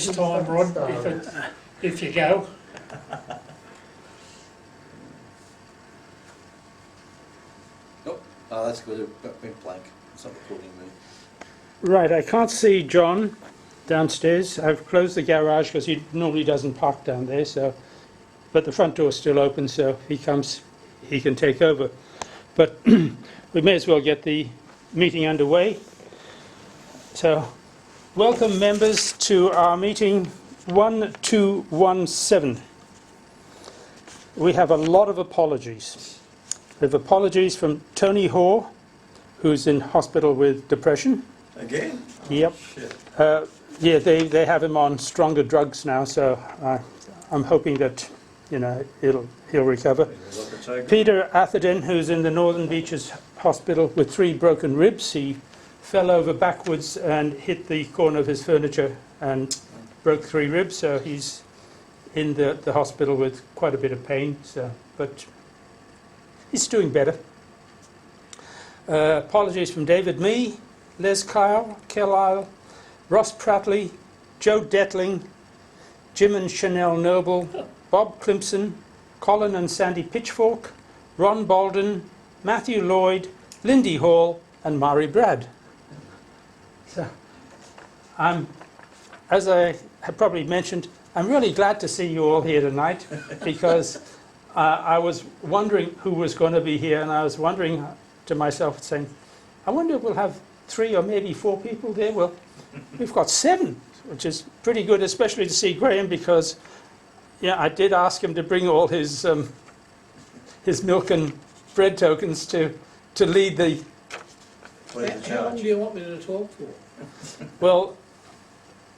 this time, Rod, if you go. Nope. Oh, that's good. It went blank. It's not recording me. Right, I can't see John downstairs. I've closed the garage because he normally doesn't park down there, so, but the front door's still open, so if he comes, he can take over. But we may as well get the meeting underway. So, welcome members to our meeting 1217. We have a lot of apologies. We have apologies from Tony Hoare, who's in hospital with depression. Again? Yep. Yeah, they have him on stronger drugs now, so I'm hoping that, you know, he'll recover. Peter Atherton, who's in the Northern Beaches Hospital with 3 broken ribs. He fell over backwards and hit the corner of his furniture and broke 3 ribs, so he's in the hospital with quite a bit of pain, so, but he's doing better. Apologies from David Mee, Les Carlisle, Ross Prattley, Joe Detling, Jim and Chanel Noble, Bob Climson, Colin and Sandy Pitchfork, Ron Bolden, Matthew Lloyd, Lindy Hall, and Mari Brad. So, as I have probably mentioned, I'm really glad to see you all here tonight because I was wondering who was going to be here, and I was wondering to myself, saying, I wonder if we'll have 3 or maybe 4 people there. Well, we've got 7, which is pretty good, especially to see Graham, because yeah, I did ask him to bring all his milk and bread tokens to lead the. How long do you want me to talk for? Well,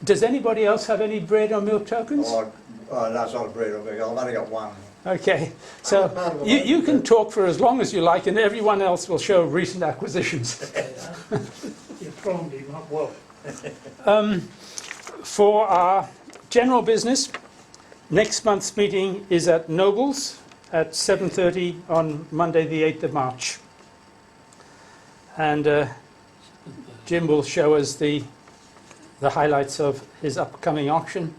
does anybody else have any bread or milk tokens? Oh, that's not a bread. I've only got one. Okay, so you can talk for as long as you like, and everyone else will show recent acquisitions. You primed him up well. For our general business, next month's meeting is at Nobles at 7:30 on Monday the 8th of March. And Jim will show us the highlights of his upcoming auction.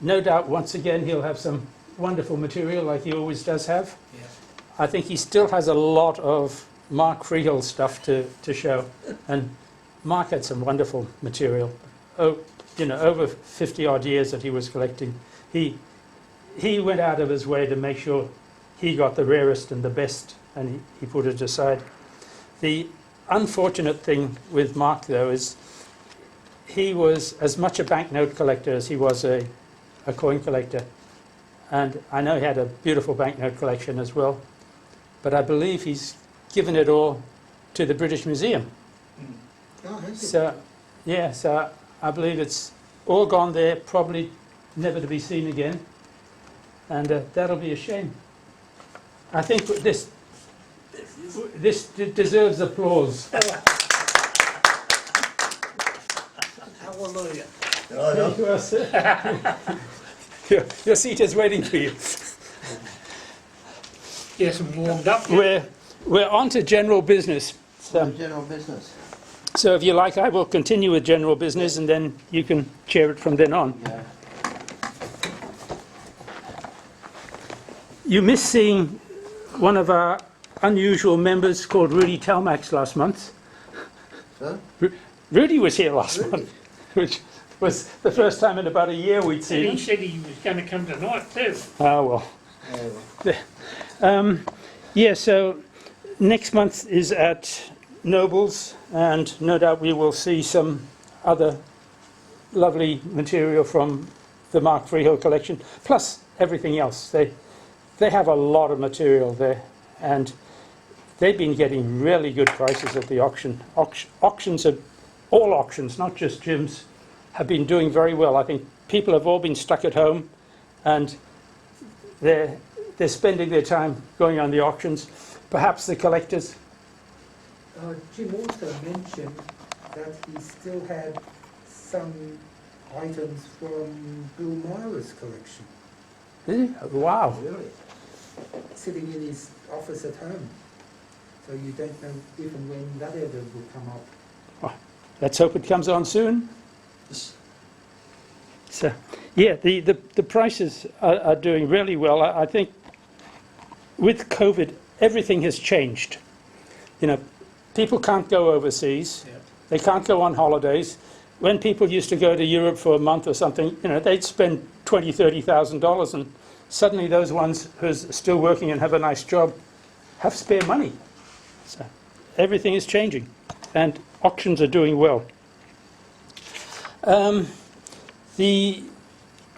No doubt, once again, he'll have some wonderful material like he always does have. Yeah. I think he still has a lot of Mark Freehill stuff to show. And Mark had some wonderful material. Oh, you know, over 50 odd years that he was collecting. He went out of his way to make sure he got the rarest and the best, and he put it aside. The unfortunate thing with Mark, though, is he was as much a banknote collector as he was a coin collector. And I know he had a beautiful banknote collection as well, but I believe he's given it all to the British Museum. Oh, has he? So, yeah, so I believe it's all gone there, probably never to be seen again, and that'll be a shame. I think this deserves applause. Hallelujah. Oh, There no. you are, sir. Your seat is waiting for you. Yes, I'm warmed up. Yeah. We're on to general business. General business. So if you like, I will continue with general business, and then you can chair it from then on. Yeah. You missed seeing one of our unusual members called Rudy Telmax last month. So? Rudy was here last month, which was the first time in about a year we'd And seen he him. said he was going to come tonight too. Ah, well. Yeah, well. Yeah, so next month is at Nobles, and no doubt we will see some other lovely material from the Mark Freehill collection, plus everything else. They have a lot of material there, and they've been getting really good prices at the auction. All auctions, not just Jim's, have been doing very well. I think people have all been stuck at home, and they're spending their time going on the auctions. Perhaps the collectors. Jim also mentioned that he still had some items from Bill Myra's collection Did he? Wow. really sitting in his office at home. So you don't know if and when that ever will come up. Let's hope it comes on soon. So, Yeah, the prices are doing really well. I think with COVID, everything has changed. You know, people can't go overseas. Yeah. They can't go on holidays. When people used to go to Europe for a month or something, you know, they'd spend $20,000, $30,000, and suddenly those ones who's still working and have a nice job have spare money. So everything is changing, and auctions are doing well.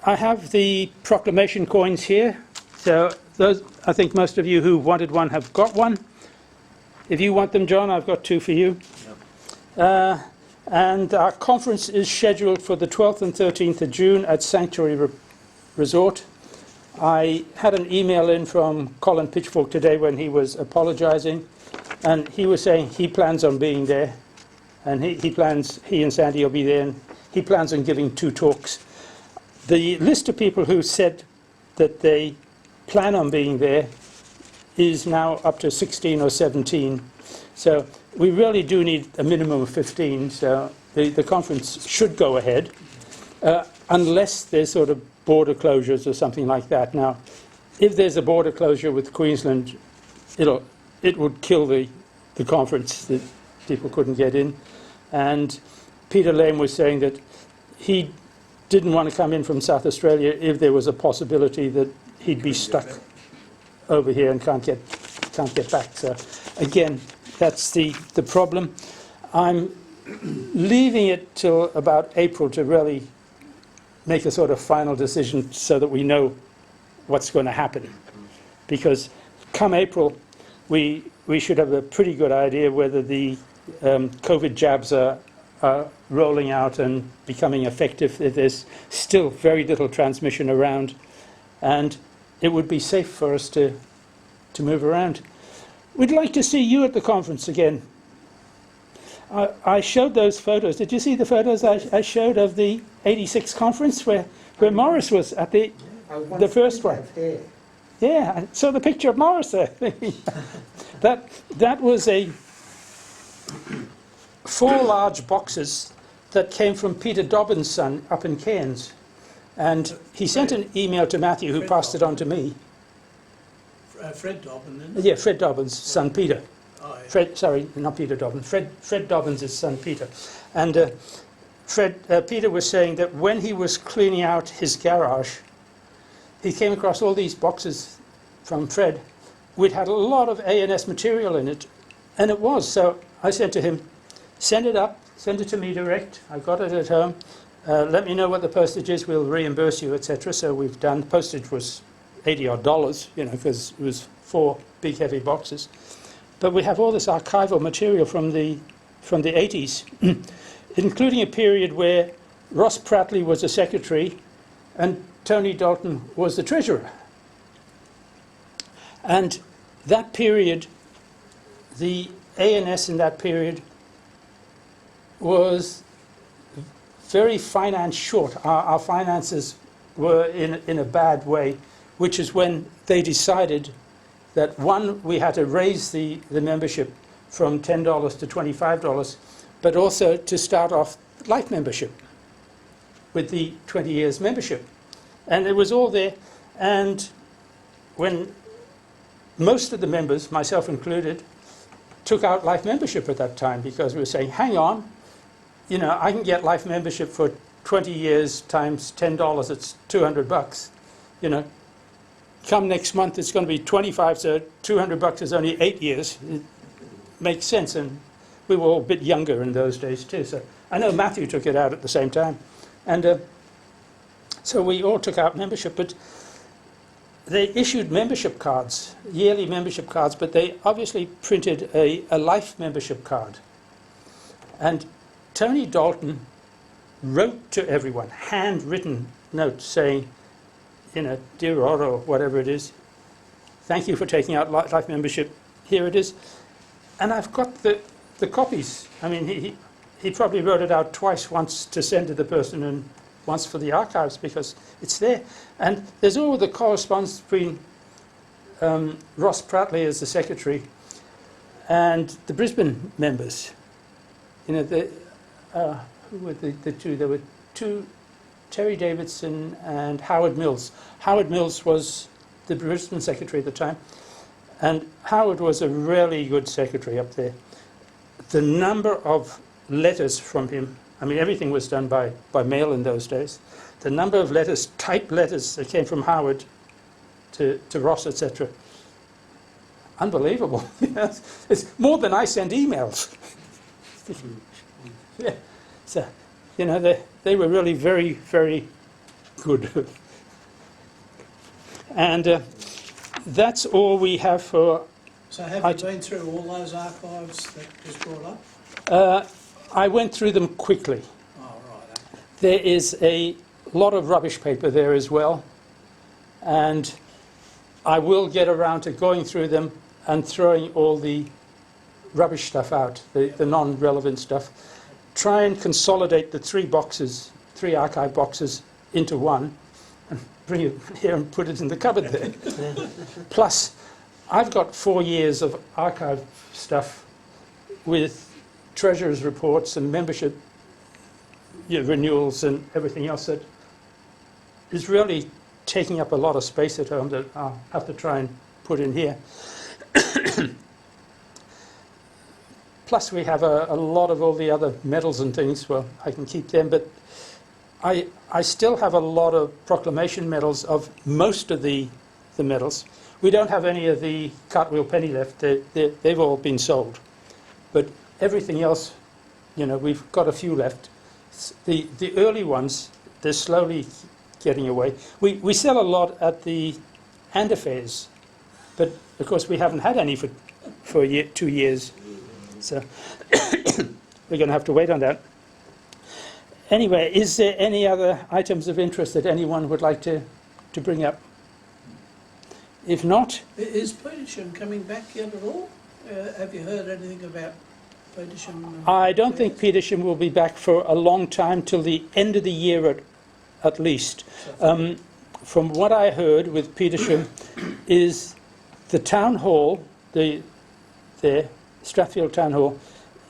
I have the proclamation coins here. So those, I think most of you who wanted one have got one. If you want them, John, I've got two for you. And our conference is scheduled for the 12th and 13th of June at Sanctuary Resort. I had an email in from Colin Pitchfork today when he was apologising, and he was saying he plans on being there, and he and Sandy will be there, and he plans on giving 2 talks. The list of people who said that they plan on being there is now up to 16 or 17. So we really do need a minimum of 15, so the conference should go ahead, unless there's sort of border closures or something like that. Now, if there's a border closure with Queensland, it would kill the conference, that people couldn't get in. And Peter Lane was saying that he didn't want to come in from South Australia if there was a possibility that he'd be stuck over here and can't get back. So again, that's the problem. I'm leaving it till about April to really make a sort of final decision so that we know what's going to happen. Because come April, we should have a pretty good idea whether the COVID jabs are rolling out and becoming effective. If there's still very little transmission around, and it would be safe for us to move around. We'd like to see you at the conference again. I showed those photos. Did you see the photos I showed of the 86 conference where Morris was at the first one? Yeah, I saw the picture of Morris there. that was 4 large boxes that came from Peter Dobbin's son up in Cairns. And he sent an email to Matthew, who passed it on to me. Fred Dobbin, isn't it? Yeah, Fred Dobbin's son Peter. Oh, yeah. Fred, sorry, not Peter Dobbin. Fred Dobbin's his son Peter. And Peter was saying that when he was cleaning out his garage, he came across all these boxes from Fred, which had a lot of A&S material in it. And it was. So I said to him, send it up, send it to me direct. I got it at home. Let me know what the postage is. We'll reimburse you, etc. So we've done. Postage was $80 odd, you know, because it was 4 big heavy boxes. But we have all this archival material from the 80s, including a period where Ross Prattley was the secretary and Tony Dalton was the treasurer. And that period, the A&S in that period was very finance short. Our finances were in a bad way, which is when they decided that, one, we had to raise the membership from $10 to $25, but also to start off life membership with the 20 years membership. And it was all there. And when most of the members, myself included, took out life membership at that time, because we were saying, hang on, you know, I can get life membership for 20 years times $10, it's $200, you know. Come next month, it's going to be 25, so $200 is only 8 years. It makes sense, and we were all a bit younger in those days too. So I know Matthew took it out at the same time, and so we all took out membership. But they issued membership cards, yearly membership cards, but they obviously printed a life membership card. And Tony Dalton wrote to everyone, handwritten notes saying, you know, dear Rod, or whatever it is, thank you for taking out life membership. Here it is. And I've got the copies. I mean, he probably wrote it out twice, once to send to the person and once for the archives, because it's there. And there's all the correspondence between Ross Prattley as the secretary and the Brisbane members. You know, who were the two? There were two Terry Davidson and Howard Mills. Howard Mills was the Brisbane secretary at the time, and Howard was a really good secretary up there. The number of letters from him, I mean, everything was done by mail in those days. The number of letters, typed letters that came from Howard to Ross, etc. Unbelievable. It's more than I send emails. Yeah. So, you know, they were really very, very good. And that's all we have for... So have you been through all those archives that just brought up? I went through them quickly. Oh, right. Okay. There is a lot of rubbish paper there as well, and I will get around to going through them and throwing all the rubbish stuff out, the non-relevant stuff. Try and consolidate the three archive boxes into one, and bring it here and put it in the cupboard there. Plus, I've got 4 years of archive stuff with treasurer's reports and membership renewals and everything else that is really taking up a lot of space at home that I'll have to try and put in here. Plus we have a lot of all the other medals and things. Well, I can keep them, but I still have a lot of proclamation medals of most of the medals. We don't have any of the cartwheel penny left. They've all been sold. But everything else, you know, we've got a few left. The early ones, they're slowly getting away. We sell a lot at the Hand Affairs, but of course we haven't had any for 2 years. So we're going to have to wait on that. Anyway, is there any other items of interest that anyone would like to bring up? If not... Is Petersham coming back yet at all? Have you heard anything about Petersham? I don't think Petersham will be back for a long time, till the end of the year at least. From what I heard with Petersham is the town hall, the Strathfield Town Hall,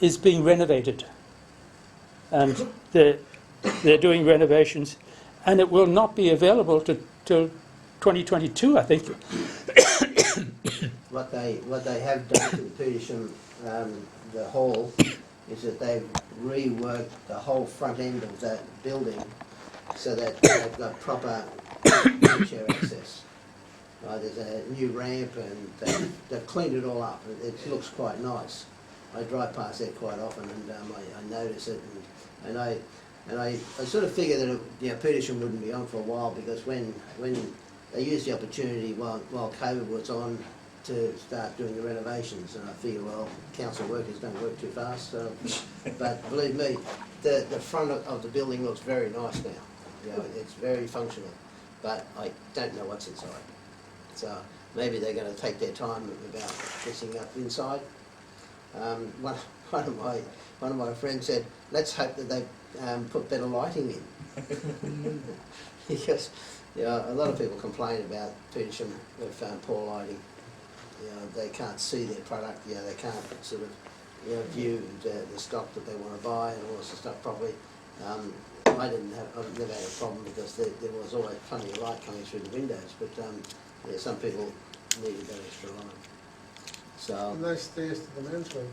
is being renovated. And they're doing renovations, and it will not be available till 2022, I think. What they have done to the Petersham, the hall, is that they've reworked the whole front end of that building so that they've got proper wheelchair access. There's a new ramp, and they've cleaned it all up. It looks quite nice. I drive past there quite often, and I notice it, and I sort of figure that Petersham wouldn't be on for a while, because when they used the opportunity while COVID was on to start doing the renovations, and I figure, well, council workers don't work too fast. So, but believe me, the front of the building looks very nice now. You know, it's very functional, but I don't know what's inside. So maybe they're going to take their time about fixing up inside. One of my friends said, let's hope that they put better lighting in. Because a lot of people complain about Petersham with poor lighting. They can't see their product. They can't sort of view the stock that they want to buy and all this stuff properly. I've never had a problem, because there was always plenty of light coming through the windows. But some people needed that extra light. So. And those stairs to the men's room.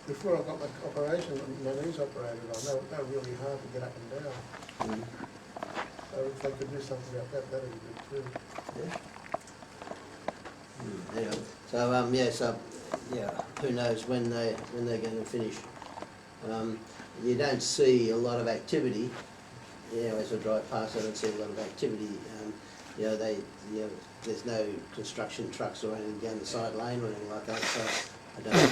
Before I got my operation, my knees operated on, they were really hard to get up and down. Mm. So if they could do something about that, that'd be good too. Yeah. Anyway, so who knows when they're going to finish. You don't see a lot of activity. As I drive past, I don't see a lot of activity. There's no construction trucks or anything down the side lane or anything like that. So I don't know.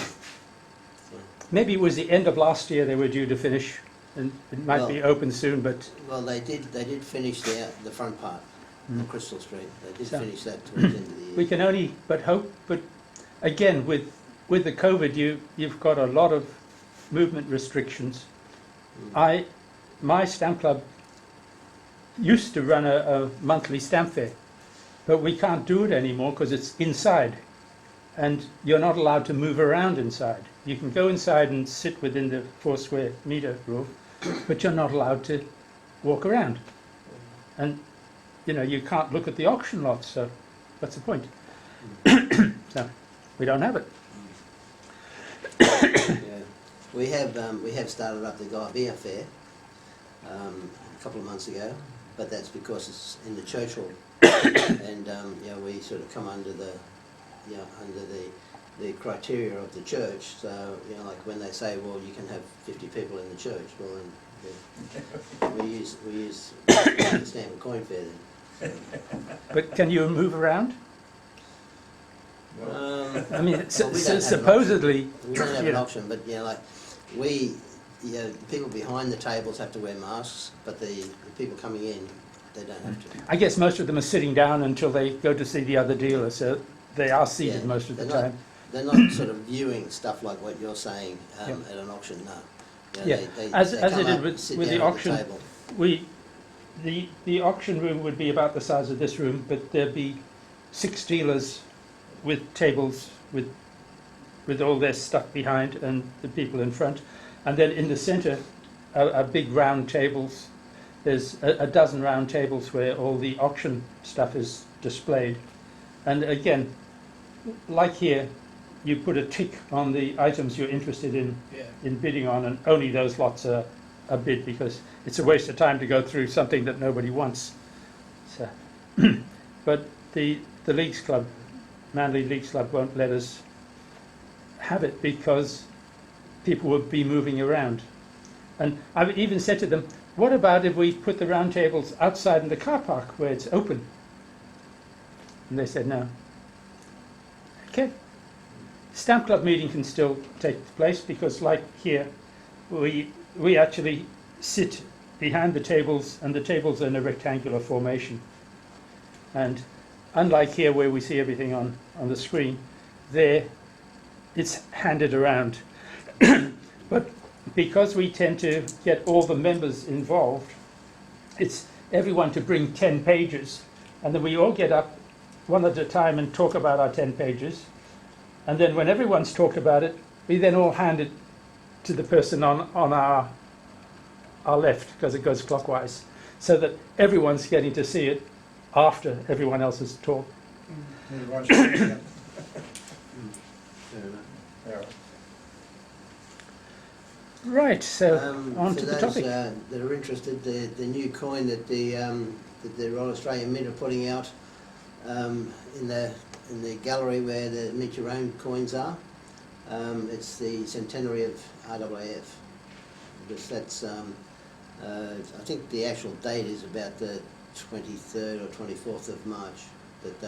Maybe it was the end of last year they were due to finish, and it might be open soon, but... Well, they did finish the front part, on Crystal Street. They did finish that towards the end of the year. We can only but hope, but again, with the COVID, you've got a lot of movement restrictions. My stamp club used to run a monthly stamp fair, but we can't do it anymore because it's inside, and you're not allowed to move around inside. You can go inside and sit within the 4 square metre rule, but you're not allowed to walk around. and you know, you can't look at the auction lots, so what's the point? So we don't have it. Yeah. We have started up the Guy Beer Fair a couple of months ago, but that's because it's in the church hall, and you know, we sort of come under the, you know, under the criteria of the church. So you know, like when they say, well, you can have 50 people in the church, well, then we use the stamp coin fair then. But can you move around? I mean, well, we don't have an supposedly, We don't have you an know, option, but you know, like we, you know, the people behind the tables have to wear masks, but the people coming in, they don't have to. I guess most of them are sitting down until they go to see the other dealer, so they are seated Yeah, most of the they're not- time. They're not sort of viewing stuff like what you're saying Yeah. at an auction, no. You know, Yeah, they as come it did up, with sit the down at auction. table. The auction room would be about the size of this room, but there'd be 6 dealers with tables with all their stuff behind and the people in front, and then in the centre are big round tables. There's a dozen round tables where all the auction stuff is displayed, and again, like here, you put a tick on the items you're interested in Yeah. bidding on, and only those lots are bid, because it's a waste of time to go through something that nobody wants. So, but the Leagues Club, Manly Leagues Club, won't let us have it because people will be moving around. And I've even said to them, what about if we put the round tables outside in the car park where it's open? And they said no. Okay. Stamp Club meeting can still take place because, like here, we actually sit behind the tables, and the tables are in a rectangular formation. And unlike here where we see everything on the screen, there it's handed around. But because we tend to get all the members involved, it's everyone to bring 10 pages, and then we all get up one at a time and talk about our 10 pages. And then when everyone's talked about it, we then all hand it to the person on our left, because it goes clockwise, so that everyone's getting to see it after everyone else has talked. Fair enough. Right, so on For to the those topic. that are interested, the new coin that the Royal Australian Mint are putting out in the gallery where the Mint Your Own coins are, it's the centenary of RAAF. Because that's, I think the actual date is about the 23rd or 24th of March, but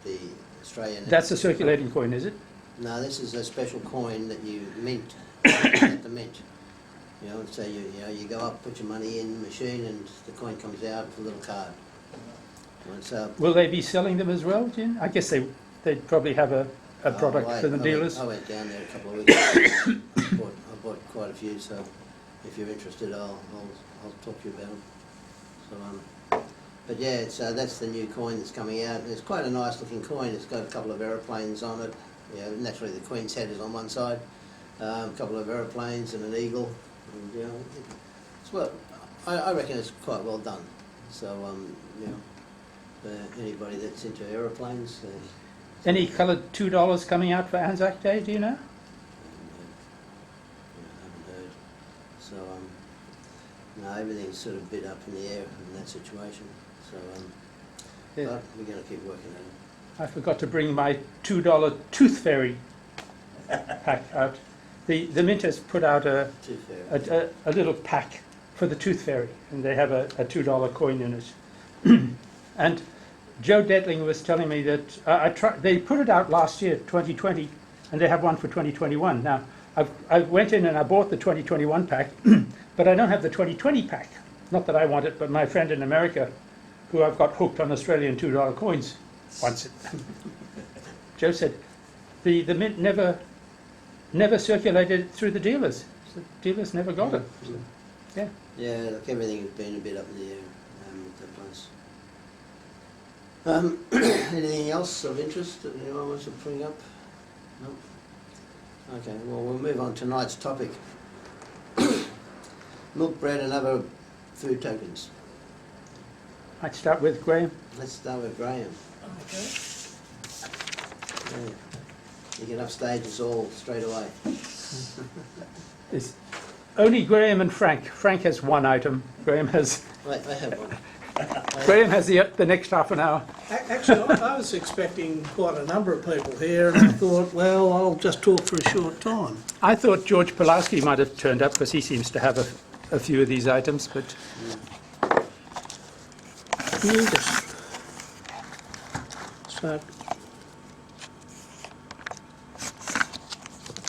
the Australian... That's a circulating coin, is it? No, this is a special coin that you mint at the mint. You know, so you go up, put your money in the machine, and the coin comes out with a little card. And so, Will they be selling them as well, Jim? I guess they'd probably have a product for the dealers. I went down there a couple of weeks ago. I bought quite a few, so if you're interested, I'll talk to you about them. So, but yeah, it's, that's the new coin that's coming out. It's quite a nice looking coin. It's got a couple of aeroplanes on it. You know, naturally the Queen's head is on one side, a couple of aeroplanes and an eagle. And, you know, it's well, I reckon it's quite well done. So, you know, for anybody that's into aeroplanes. Any coloured $2 coming out for Anzac Day, do you know? I haven't heard. So, no, everything's sort of bit up in the air in that situation. So, Yeah. but we're going to keep working at it. I forgot to bring my $2 Tooth Fairy pack out. The Mint has put out a little pack for the Tooth Fairy, and they have a $2 coin in it. And Joe Detling was telling me that they put it out last year, 2020, and they have one for 2021. Now, I went in and I bought the 2021 pack, but I don't have the 2020 pack. Not that I want it, but my friend in America, who I've got hooked on Australian $2 coins, wants it. Joe said the Mint never circulated through the dealers. The dealers never got it. So, yeah. Yeah, like everything has been a bit up in the air with that place. Anything else of interest that anyone wants to bring up? No? Okay, well, we'll move on to tonight's topic. Milk, bread and other food tokens. I'd start with Graham. Let's start with Graham. Okay. Yeah. You can upstage us all straight away. It's only Graham and Frank. Frank has one item. Graham has Wait, I have one. the next half an hour. Actually, I was expecting quite a number of people here, and I thought, well, I'll just talk for a short time. I thought George Pulaski might have turned up because he seems to have a few of these items, but Can you just start?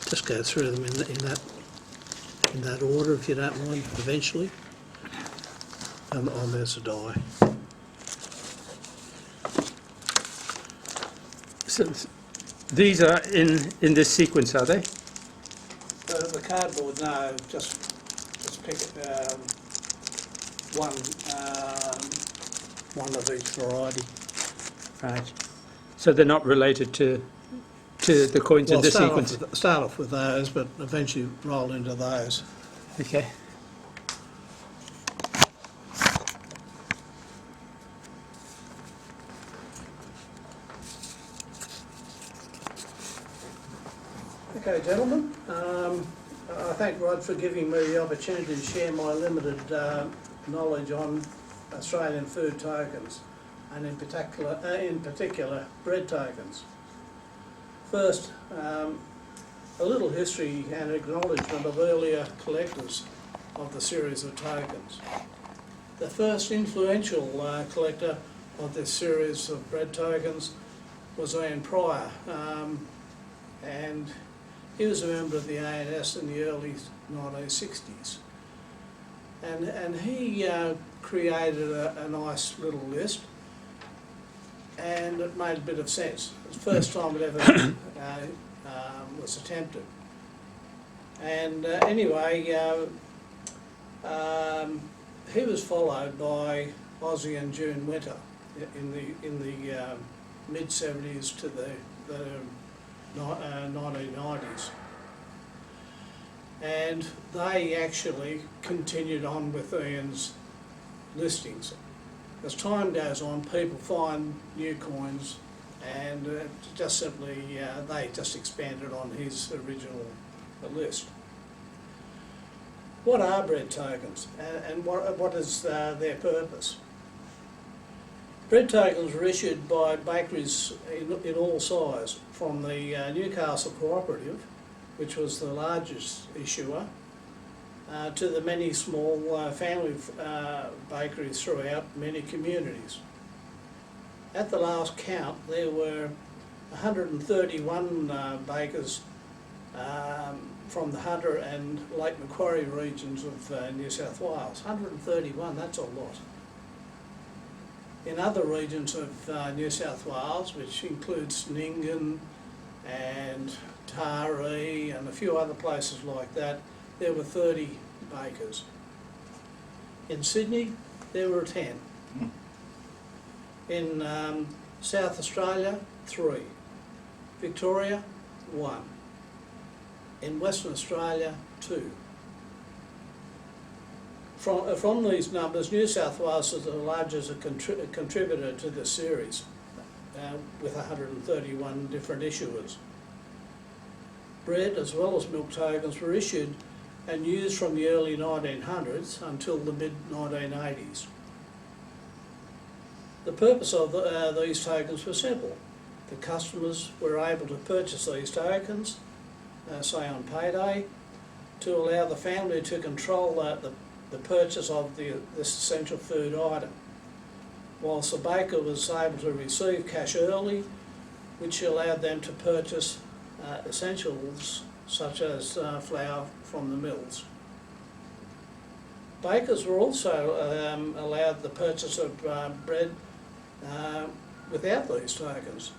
Just go through them in that order, if you don't mind, eventually. There's a die. so these are in this sequence, are they? The cardboard, no, just pick one of each variety. Right. So they're not related to the coins in the sequence. Start off with those, but eventually roll into those. Okay. Okay, gentlemen, I thank Rod for giving me the opportunity to share my limited knowledge on Australian food tokens, and in particular bread tokens. First, a little history and acknowledgement of earlier collectors of the series of tokens. The first influential collector of this series of bread tokens was Ian Pryor, and he was a member of the ANS in the early 1960s. And he created a nice little list, and it made a bit of sense. It was the first time it ever was attempted. And anyway, he was followed by Aussie and June Winter in the mid-70s to the 1990s. And they actually continued on with Ian's listings. As time goes on, people find new coins, and just simply they just expanded on his original list. What are bread tokens, and what is their purpose? Bread tokens were issued by bakeries in all size, from the Newcastle Cooperative, which was the largest issuer, to the many small family bakeries throughout many communities. At the last count, there were 131 bakers from the Hunter and Lake Macquarie regions of New South Wales. 131, that's a lot. In other regions of New South Wales, which includes Nyngan and Taree and a few other places like that, there were 30 bakers. In Sydney, there were 10. In South Australia, 3. Victoria, 1. In Western Australia, 2. From these numbers, New South Wales is the largest contributor to the series, with 131 different issuers. Bread as well as milk tokens were issued and used from the early 1900s until the mid-1980s. The purpose of these tokens was simple. The customers were able to purchase these tokens, say on payday, to allow the family to control the purchase of this essential food item, whilst the baker was able to receive cash early, which allowed them to purchase essentials such as flour from the mills. Bakers were also allowed the purchase of bread without these tokens,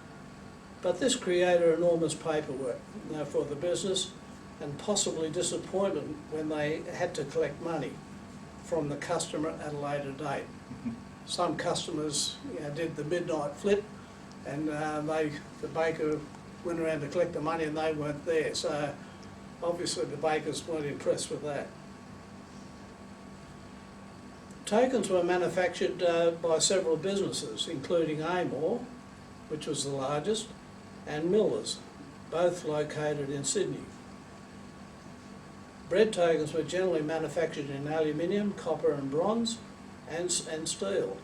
but this created enormous paperwork for the business and possibly disappointment when they had to collect money from the customer at a later date. Some customers did the midnight flip, and the baker went around to collect the money and they weren't there, so obviously the bakers weren't impressed with that. Tokens were manufactured by several businesses, including Amor, which was the largest, and Miller's, both located in Sydney. Bread tokens were generally manufactured in aluminium, copper and bronze, and steel.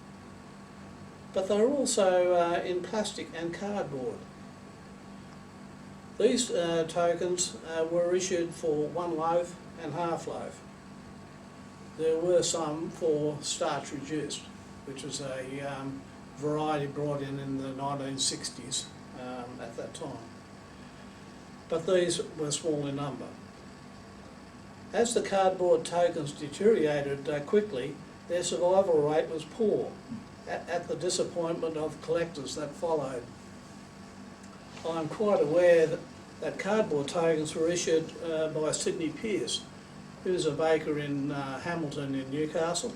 But they were also in plastic and cardboard. These tokens were issued for 1 loaf and half loaf. There were some for starch reduced, which was a variety brought in the 1960s at that time. But these were small in number. As the cardboard tokens deteriorated quickly, their survival rate was poor, at the disappointment of collectors that followed. I'm quite aware that cardboard tokens were issued by Sidney Pearce, who's a baker in Hamilton in Newcastle,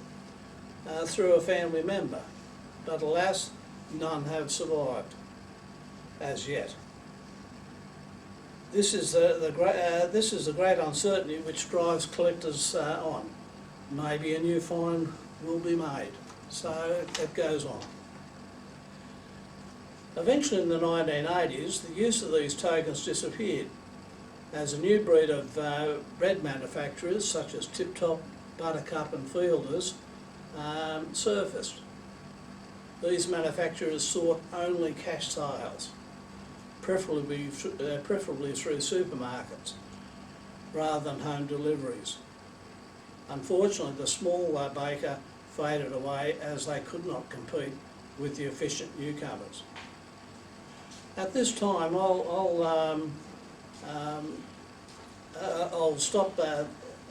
through a family member, but alas, none have survived as yet. This is the great uncertainty which drives collectors on. Maybe a new find will be made, so it goes on. Eventually in the 1980s, the use of these tokens disappeared as a new breed of bread manufacturers such as Tip Top, Buttercup and Fielders surfaced. These manufacturers sought only cash sales, preferably through supermarkets rather than home deliveries. Unfortunately, the small baker faded away as they could not compete with the efficient newcomers. At this time, I'll stop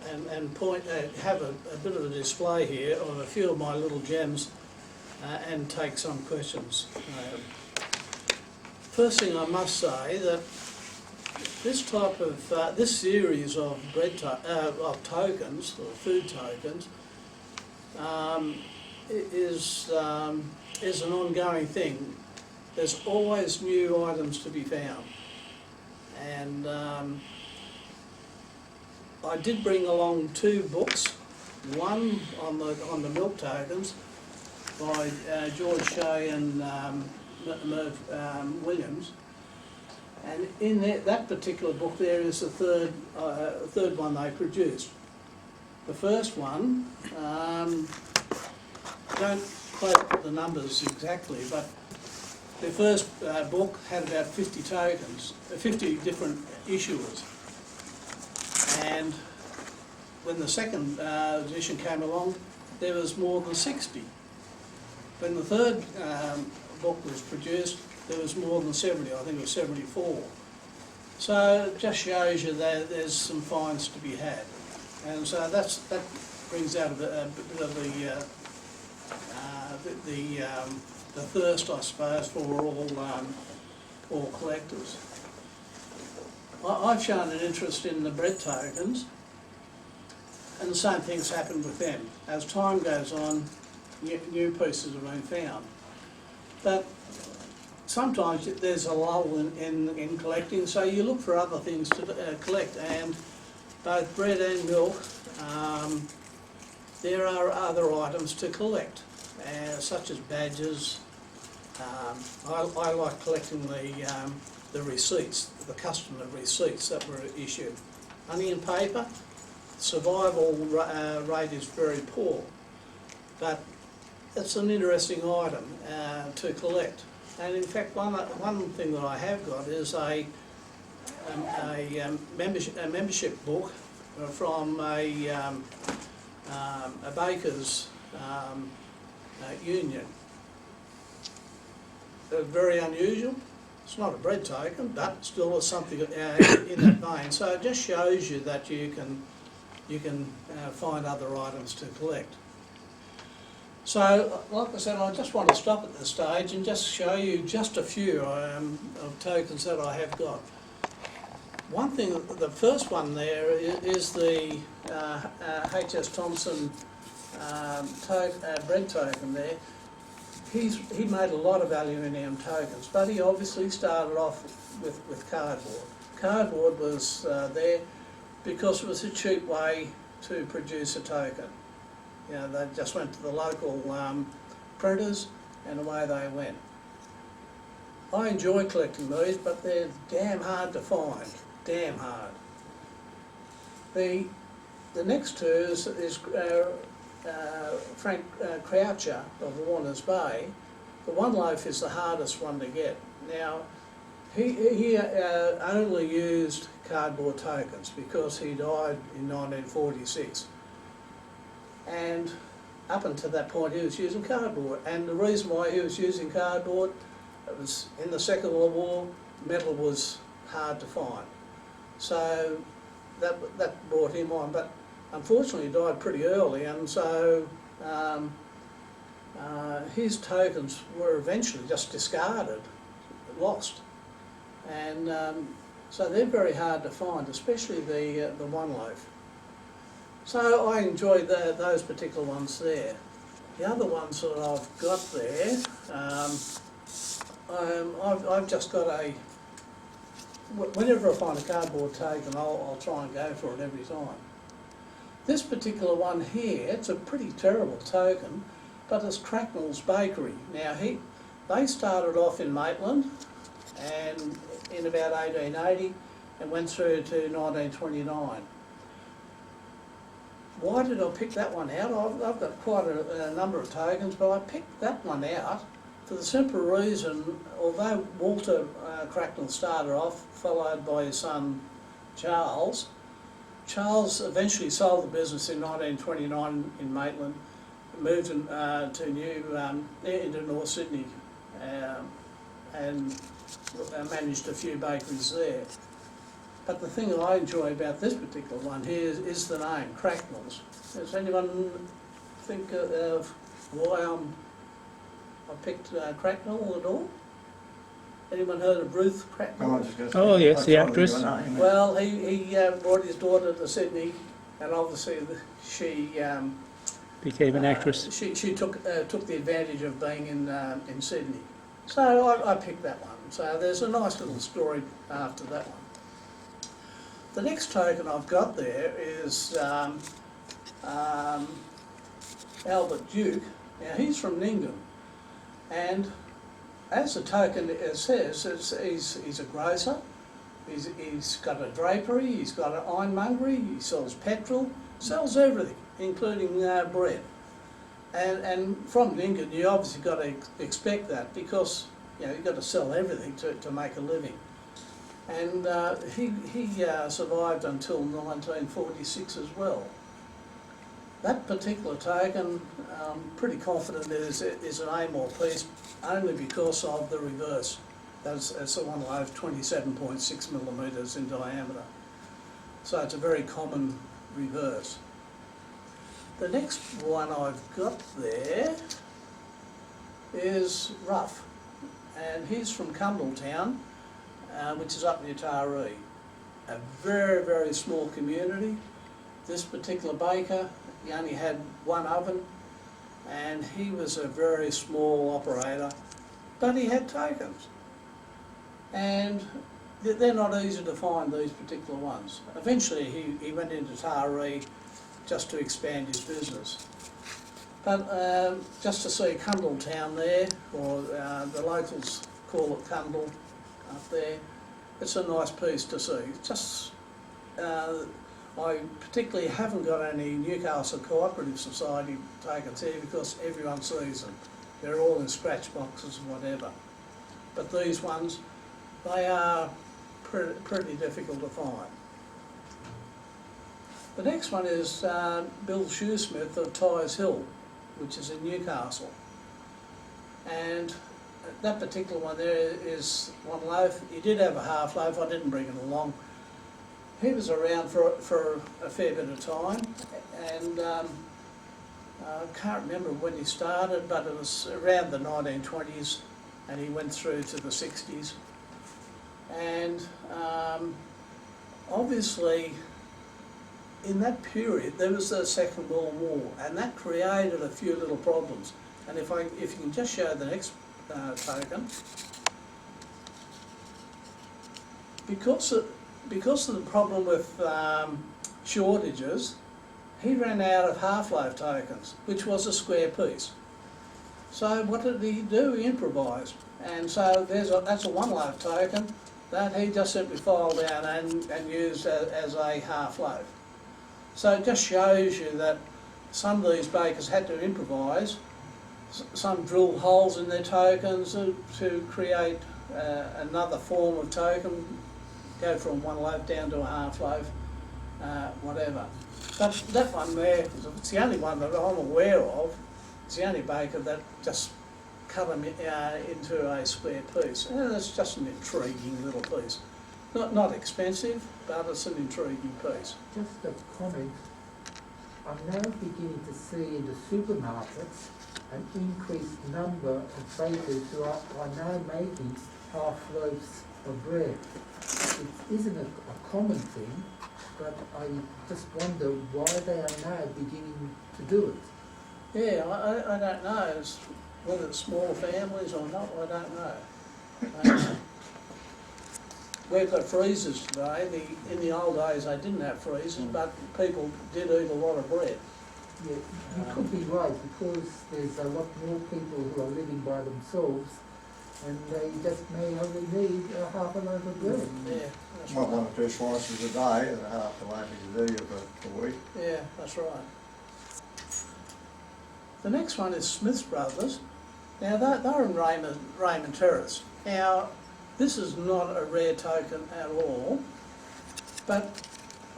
and point have a bit of a display here of a few of my little gems and take some questions. First thing I must say that this type of this series of of tokens or food tokens is an ongoing thing. There's always new items to be found, and I did bring along 2 books. One on the milk tokens by George Shea and Merv Williams, and in that particular book there is the third one they produced. The first one, don't quote the numbers exactly, but the first book had about 50 tokens, 50 different issuers. And when the second edition came along, there was more than 60. When the third book was produced, there was more than 70, I think it was 74. So it just shows you that there's some finds to be had. And so that brings out a bit of the thirst, I suppose, for all collectors. I've shown an interest in the bread tokens, and the same thing's happened with them. As time goes on, new pieces are being found. But sometimes there's a lull in collecting, so you look for other things to collect, and both bread and milk, there are other items to collect, such as badges. I like collecting the receipts, the customer receipts that were issued. Onion paper, survival rate is very poor, but it's an interesting item to collect. And in fact, one thing that I have got is a membership book from a baker's union. Very unusual. It's not a bread token, but still it's something in that vein. So it just shows you that you can find other items to collect. So, like I said, I just want to stop at this stage and just show you just a few of tokens that I have got. One thing, the first one there is the H.S. Thompson bread token there. He made a lot of aluminium tokens, but he obviously started off with cardboard. Cardboard was there because it was a cheap way to produce a token. You know, they just went to the local printers and away they went. I enjoy collecting these, but they're damn hard to find, damn hard. The next two is Frank Croucher of Warners Bay. The one loaf is the hardest one to get. Now, he only used cardboard tokens because he died in 1946. And up until that point he was using cardboard. And the reason why he was using cardboard, it was in the Second World War, metal was hard to find. So that brought him on. But unfortunately he died pretty early, and so his tokens were eventually just discarded, lost. And so they're very hard to find, especially the one loaf. So I enjoyed those particular ones there. The other ones that I've got there, I've just got a, whenever I find a cardboard token, I'll try and go for it every time. This particular one here, it's a pretty terrible token, but it's Cracknell's Bakery. Now they started off in Maitland and in about 1880 and went through to 1929. Why did I pick that one out? I've got quite a number of tokens, but I picked that one out for the simple reason, although Walter Cracknell started off, followed by his son Charles, Charles eventually sold the business in 1929 in Maitland, moved into North Sydney and managed a few bakeries there. But the thing that I enjoy about this particular one here is the name, Cracknell's. Does anyone think of why I picked Cracknell at all? Anyone heard of Ruth Cracknell? Oh yes, the actress. Well, he brought his daughter to Sydney, and obviously she Became an actress. She took the advantage of being in Sydney. So I picked that one. So there's a nice little story after that one. The next token I've got there is Albert Duke. Now he's from Ningham, and as the token says, he's a grocer. He's got a drapery. He's got an ironmongery. He sells petrol. Sells everything, including bread. And from Ningham, you obviously got to expect that because you've got to sell everything to make a living. And he survived until 1946 as well. That particular token, I'm pretty confident is an A-more piece, only because of the reverse. It's the one loaf, 27.6 millimetres in diameter. So it's a very common reverse. The next one I've got there is Rough, and he's from Cumbletown, which is up near Taree. A very, very small community. This particular baker, he only had one oven, and he was a very small operator, but he had tokens. And they're not easy to find, these particular ones. Eventually he went into Taree just to expand his business. But just to see Cumbletown there, or the locals call it Cundle up there, it's a nice piece to see. Just, I particularly haven't got any Newcastle Cooperative Society tokens here because everyone sees them. They're all in scratch boxes and whatever. But these ones, they are pretty difficult to find. The next one is Bill Shoesmith of Tyers Hill, which is in Newcastle. And that particular one there is one loaf. He did have a half loaf, I didn't bring it along. He was around for a fair bit of time, and I can't remember when he started, but it was around the 1920s, and he went through to the 60s. And obviously, in that period, there was the Second World War, and that created a few little problems. And if you can just show the next token, because of the problem with shortages, he ran out of half-loaf tokens, which was a square piece. So what did he do? He improvised. And so that's a 1 loaf token that he just simply filed down and used as a half loaf. So it just shows you that some of these bakers had to improvise. Some drilled holes in their tokens to create another form of token, go from 1 loaf down to a half loaf, whatever. But that one there, it's the only one that I'm aware of. It's the only baker that just cut them into a square piece. And it's just an intriguing little piece. Not expensive, but it's an intriguing piece. Just a comment. I'm now beginning to see in the supermarkets an increased number of bakers who are now making half loaves of bread. It isn't a common thing, but I just wonder why they are now beginning to do it. Yeah, I don't know whether it's small families or not, I don't know. We've got freezers today. In the old days they didn't have freezers, but people did eat a lot of bread. Yeah, you could be right, because there's a lot more people who are living by themselves, and they just may only need a half a loaf of bread. Yeah, that's Might right. 1 or 2 slices a day and a half a loaf a day for a week. Yeah, that's right. The next one is Smith's Brothers. Now they're in Raymond Terrace. Now this is not a rare token at all, but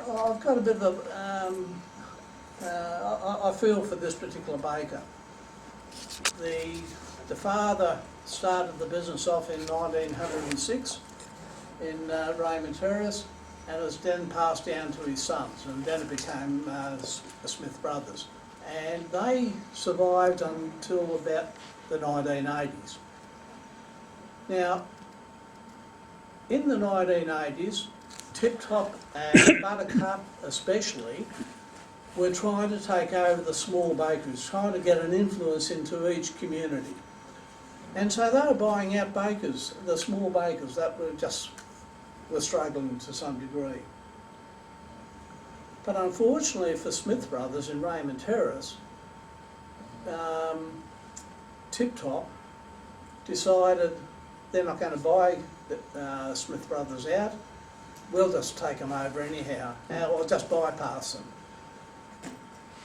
I've got a bit of I feel for this particular baker. The father started the business off in 1906 in Raymond Terrace, and it was then passed down to his sons, and then it became the Smith Brothers. And they survived until about the 1980s. Now, in the 1980s, Tip Top and Buttercup especially were trying to take over the small bakeries, trying to get an influence into each community. And so they were buying out bakers, the small bakers that were struggling to some degree. But unfortunately for Smith Brothers in Raymond Terrace, Tip Top decided they're not going to buy the Smith Brothers out, we'll just take them over anyhow, or just bypass them.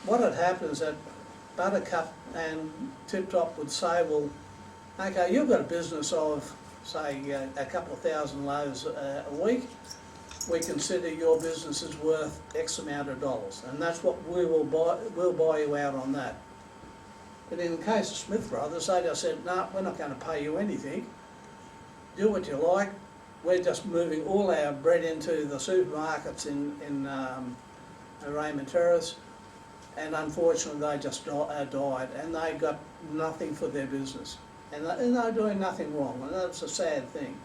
What had happened is that Buttercup and Tip Top would say, well, okay, you've got a business of, say, a couple of thousand loaves a week. We consider your business is worth X amount of dollars, and that's what we'll buy you out on that. But in the case of Smith Brothers, they just said, no, we're not going to pay you anything. Do what you like. We're just moving all our bread into the supermarkets in Raymond Terrace, and unfortunately they just died, and they got nothing for their business. And they're doing nothing wrong, and that's a sad thing.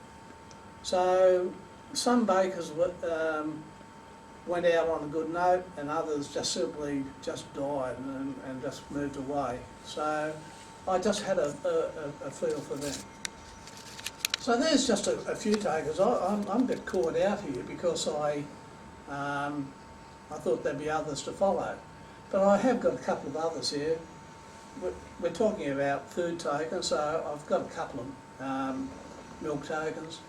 So some bakers went out on a good note, and others just simply died and just moved away. So I just had a feel for them. So there's just a few takers. I'm a bit caught out here because I thought there'd be others to follow. But I have got a couple of others here. We're talking about food tokens, so I've got a couple of milk tokens.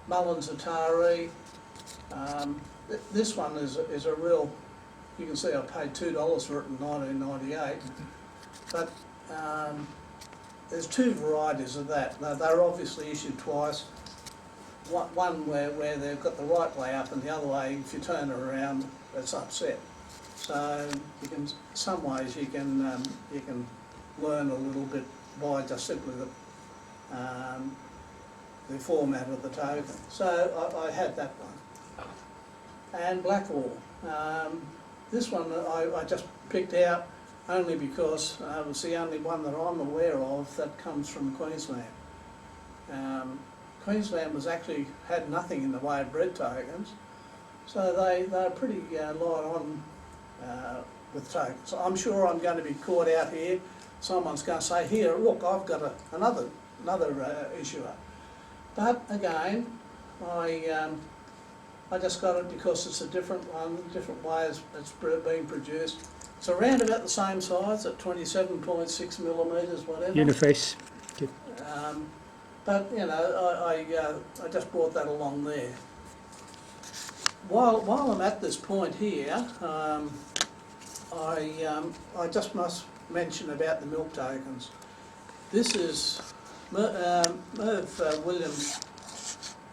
Mullins Atari. This one is a real, you can see I paid $2 for it in 1998. But there's 2 varieties of that. Now, they're obviously issued twice. One where they've got the right way up, and the other way, if you turn it around, it's upset. So you can, some ways you can learn a little bit by just simply the format of the token. So I had that one. And Blackwall. This one I just picked out only because it was the only one that I'm aware of that comes from Queensland. Queensland was actually had nothing in the way of bread tokens, so they're pretty light on with tokens. I'm sure I'm going to be caught out here. Someone's going to say, here, look, I've got another issuer. But again, I just got it because it's a different one, different way it's being produced. It's around about the same size at 27.6 millimetres, whatever. Uniface. But you know, I just brought that along there. While I'm at this point here, I just must mention about the milk tokens. This is Merv Williams.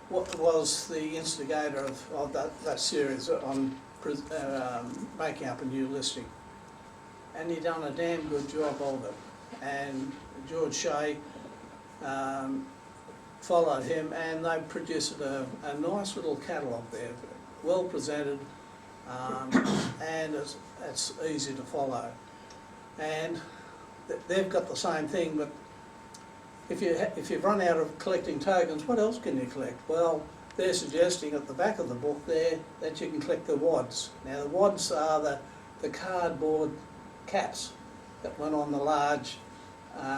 What was the instigator of that series on making up a new listing, and he done a damn good job of it. And George Shea followed him, and they produced a nice little catalogue there, well presented, and it's easy to follow. And they've got the same thing, but if you've run out of collecting tokens, what else can you collect? Well, they're suggesting at the back of the book there that you can collect the wads. Now the wads are the cardboard caps that went on the large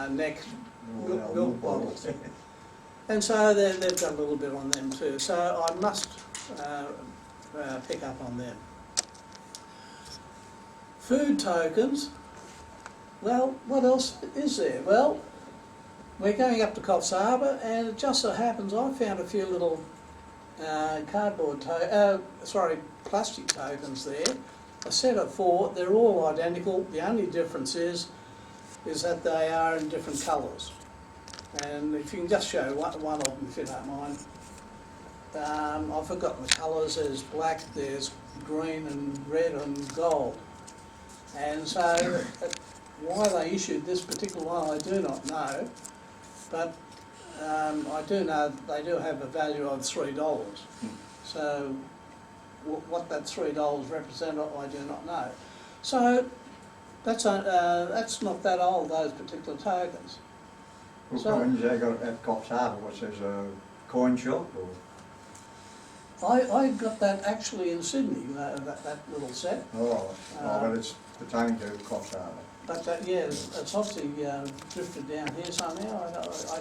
neck milk bottles. And so they've got a little bit on them too. So I must pick up on them. Food tokens. Well, what else is there? Well, we're going up to Coffs Harbour, and it just so happens I found a few little plastic tokens there. A set of 4. They're all identical. The only difference is that they are in different colours. And if you can just show one of them, if you don't mind. I've forgotten the colours. There's black, there's green and red and gold. And so why they issued this particular one I do not know, but I do know that they do have a value of $3. So what that $3 represents, I do not know. So that's not that old, those particular tokens. What So- coins they got at Coffs Harbour? What's this, a coin shop or? I got that actually in Sydney, that little set. Oh, well it's pertaining to Coffs Harbour. But yeah, it's obviously drifted down here somehow. I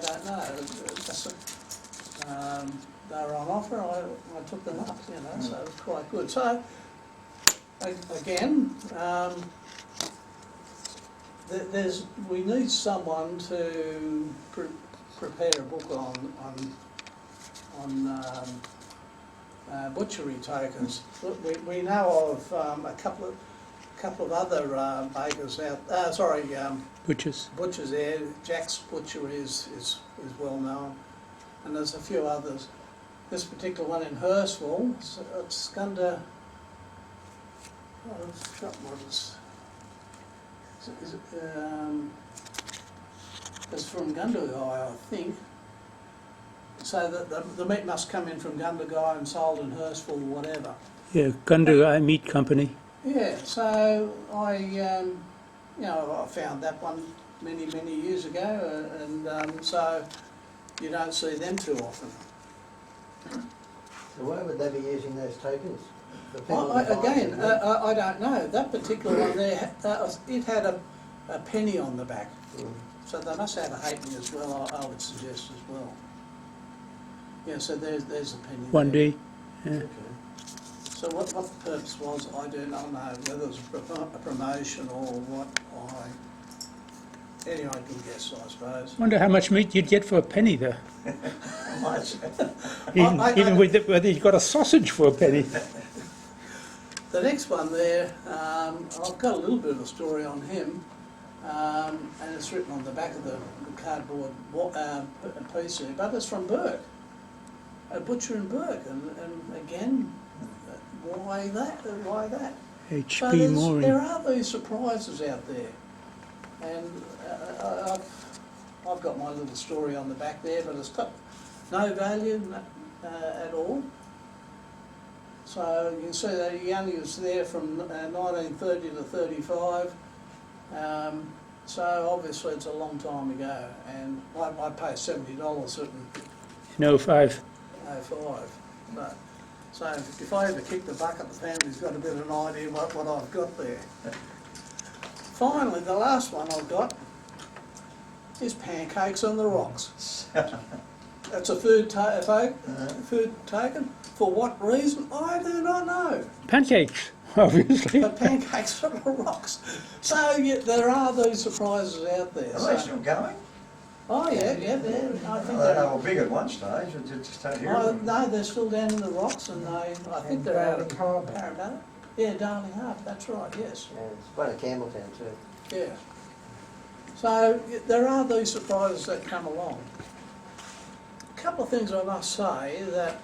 don't know. It's just, they were on offer. I took them up, you know, so it was quite good. So again, we need someone to prepare a book on butchery tokens. We know of a couple of other bakers out. Butchers. Butchers there. Jack's Butchery is well known, and there's a few others. This particular one in Hurstville, it's under. I've forgotten what it's. It's from Gundagai, I think. So the meat must come in from Gundagai and sold in Hurstville or whatever. Yeah, Gundagai Meat Company. Yeah, so I found that one many years ago, and so you don't see them too often. So why would they be using those tokens? For people I to buy them? I don't know. That particular one there, it had a penny on the back, so they must have a halfpenny as well. I would suggest as well. Yeah, so there's a penny. One there. day. Yeah. Okay. So what the purpose was, I do not know, whether it was a promotion or what. Anyone can guess, I suppose. Wonder how much meat you'd get for a penny there. Much. Even whether you got a sausage for a penny. The next one there, I've got a little bit of a story on him, and it's written on the back of the cardboard piece here, but it's from Burke, a butcher in Burke, and again, why that? Why that? So H.P. Mooring. there are these surprises out there, and I've got my little story on the back there, but it's got no value at all. So you can see that he only was there from 1930 to 35. So obviously it's a long time ago, and I paid $70 in In 05. 05. But, so if I ever kick the bucket, the family's got a bit of an idea what I've got there. Finally, the last one I've got is pancakes on the rocks. That's a food token. For what reason? I do not know. Pancakes. obviously. but pancakes are rocks. So there are these surprises out there. Are So- they still going? Oh yeah. I think They were big at one stage, I just don't hear Oh, them. no, they're still down in the rocks, and I think And they're out of Darling Harbour. Parramatta. Yeah, Darling Harbour. That's right. Yes. Yeah, it's one at Campbelltown too. Yeah. So there are these surprises that come along. A couple of things I must say that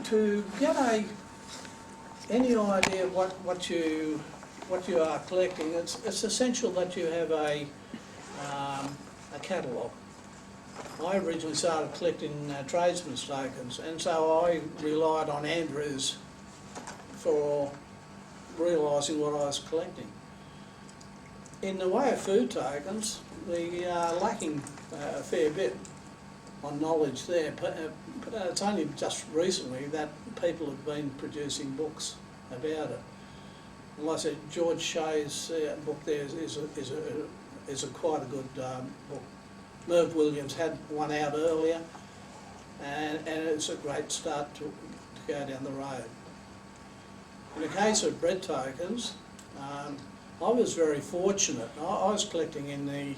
to get any idea of what you are collecting, it's essential that you have a catalogue. I originally started collecting tradesmen's tokens, and so I relied on Andrews for realising what I was collecting. In the way of food tokens, we are lacking a fair bit on knowledge there. It's only just recently that people have been producing books about it. And like I said, George Shea's book there is a quite a good book. Merv Williams had one out earlier, and it's a great start to go down the road. In the case of bread tokens, I was very fortunate. I was collecting in the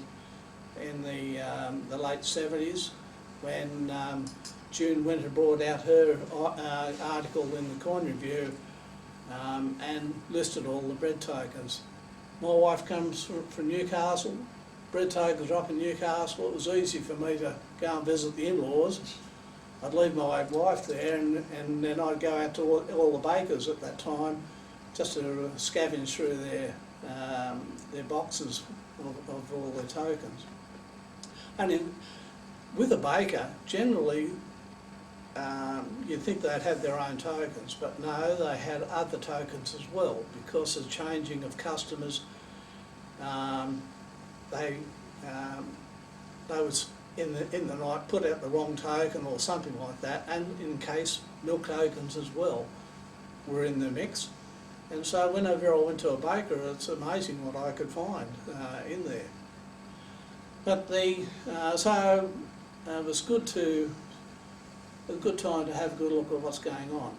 late 70s when June Winter brought out her article in the Coin Review and listed all the bread tokens. My wife comes from Newcastle. Bread tokens are up in Newcastle. It was easy for me to go and visit the in-laws. I'd leave my wife there, and then I'd go out to all the bakers at that time just to scavenge through their boxes of all their tokens. And with a baker, generally you'd think they'd have their own tokens, but no, they had other tokens as well because of changing of customers. They was in the night put out the wrong token or something like that, and in case milk tokens as well were in the mix. And so whenever I went to a baker, it's amazing what I could find in there. But so it was a good time to have a good look at what's going on.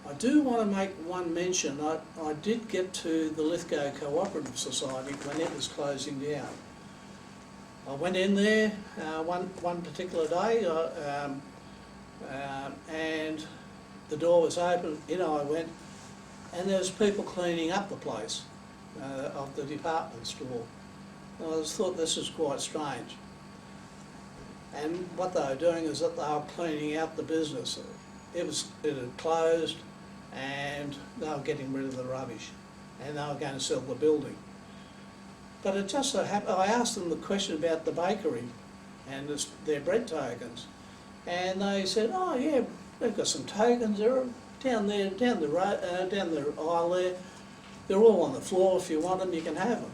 I do want to make one mention. I did get to the Lithgow Cooperative Society when it was closing down. I went in there one particular day and the door was open, in I went, and there was people cleaning up the place of the department store. And I just thought this was quite strange. And what they were doing is that they were cleaning out the business. It had closed, and they were getting rid of the rubbish, and they were going to sell the building. But it just so happened, I asked them the question about the bakery and their bread tokens, and they said, "Oh yeah, they've got some tokens. They're down there, down the aisle there. They're all on the floor. If you want them, you can have them."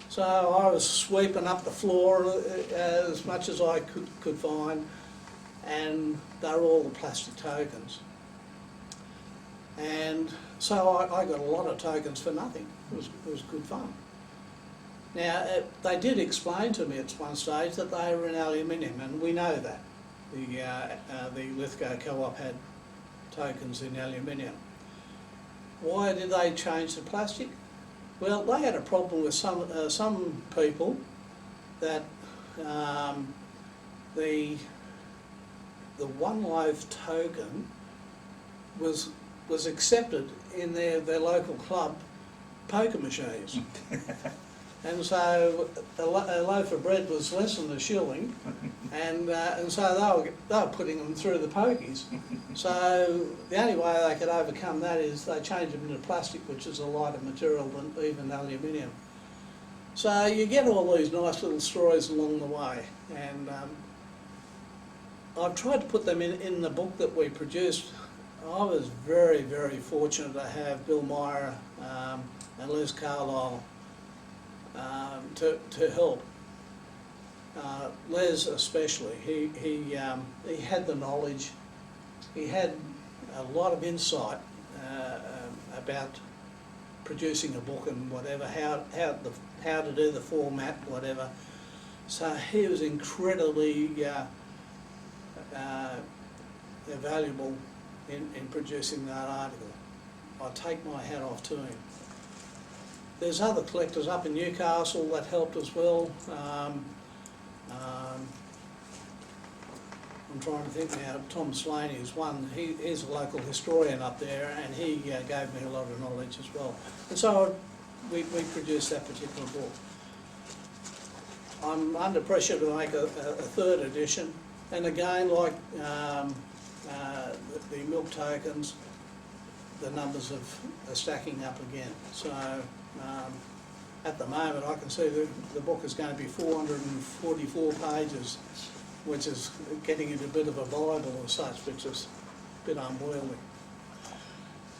So I was sweeping up the floor as much as I could find, and they were all the plastic tokens. And so I got a lot of tokens for nothing. It was good fun. Now, they did explain to me at one stage that they were in aluminium, and we know that. The Lithgow Co-op had tokens in aluminium. Why did they change to plastic? Well, they had a problem with some people that the one loaf token was accepted in their local club poker machines. And so a loaf of bread was less than a shilling, and so they were putting them through the pokies. So the only way they could overcome that is they changed them into plastic, which is a lighter material than even aluminium. So you get all these nice little stories along the way, and I've tried to put them in the book that we produced. I was very, very fortunate to have Bill Meyer and Liz Carlisle to help. Les especially, he had the knowledge, he had a lot of insight about producing a book and whatever, how to do the format, whatever. So he was incredibly valuable in producing that article. I take my hat off to him. There's other collectors up in Newcastle that helped as well. I'm trying to think now, Tom Slaney is one, he's a local historian up there, and he gave me a lot of knowledge as well. And so we produced that particular book. I'm under pressure to make a third edition, and again, like the milk tokens, the numbers are stacking up again. So at the moment I can see the book is going to be 444 pages, which is getting into a bit of a Bible as such, which is a bit unwieldy.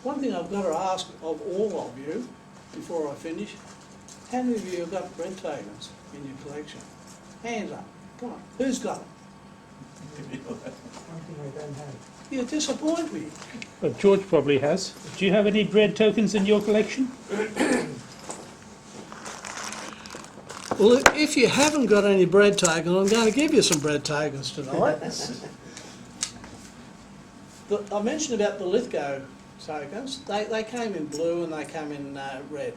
One thing I've got to ask of all of you before I finish, how many of you have got bread tokens in your collection? Hands up. Come on. Who's got them? Something I don't have. You disappoint me. But George probably has. Do you have any bread tokens in your collection? Well, if you haven't got any bread tokens, I'm going to give you some bread tokens tonight. I mentioned about the Lithgow tokens. They came in blue and they came in red.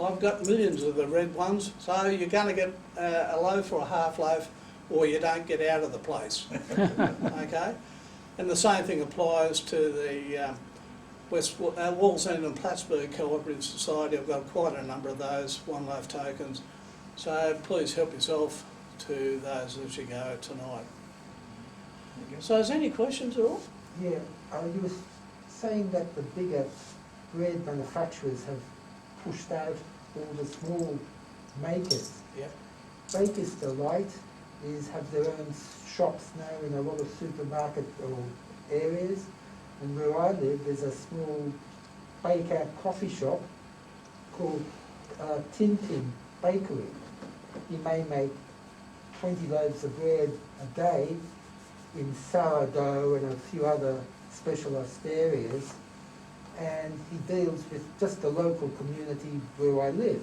I've got millions of the red ones, so you're going to get a loaf or a half loaf, or you don't get out of the place. Okay? And the same thing applies to the Wallsend and Plattsburgh Cooperative Society. I've got quite a number of those one loaf tokens. So please help yourself to those as you go tonight. So is there any questions at all? Yeah, you were saying that the bigger bread manufacturers have pushed out all the small makers. Yep. Baker's Delight have their own shops now in a lot of supermarket or areas, and where I live there's a small baker coffee shop called Tintin Bakery. He may make 20 loaves of bread a day in sourdough and a few other specialist areas, and he deals with just the local community where I live.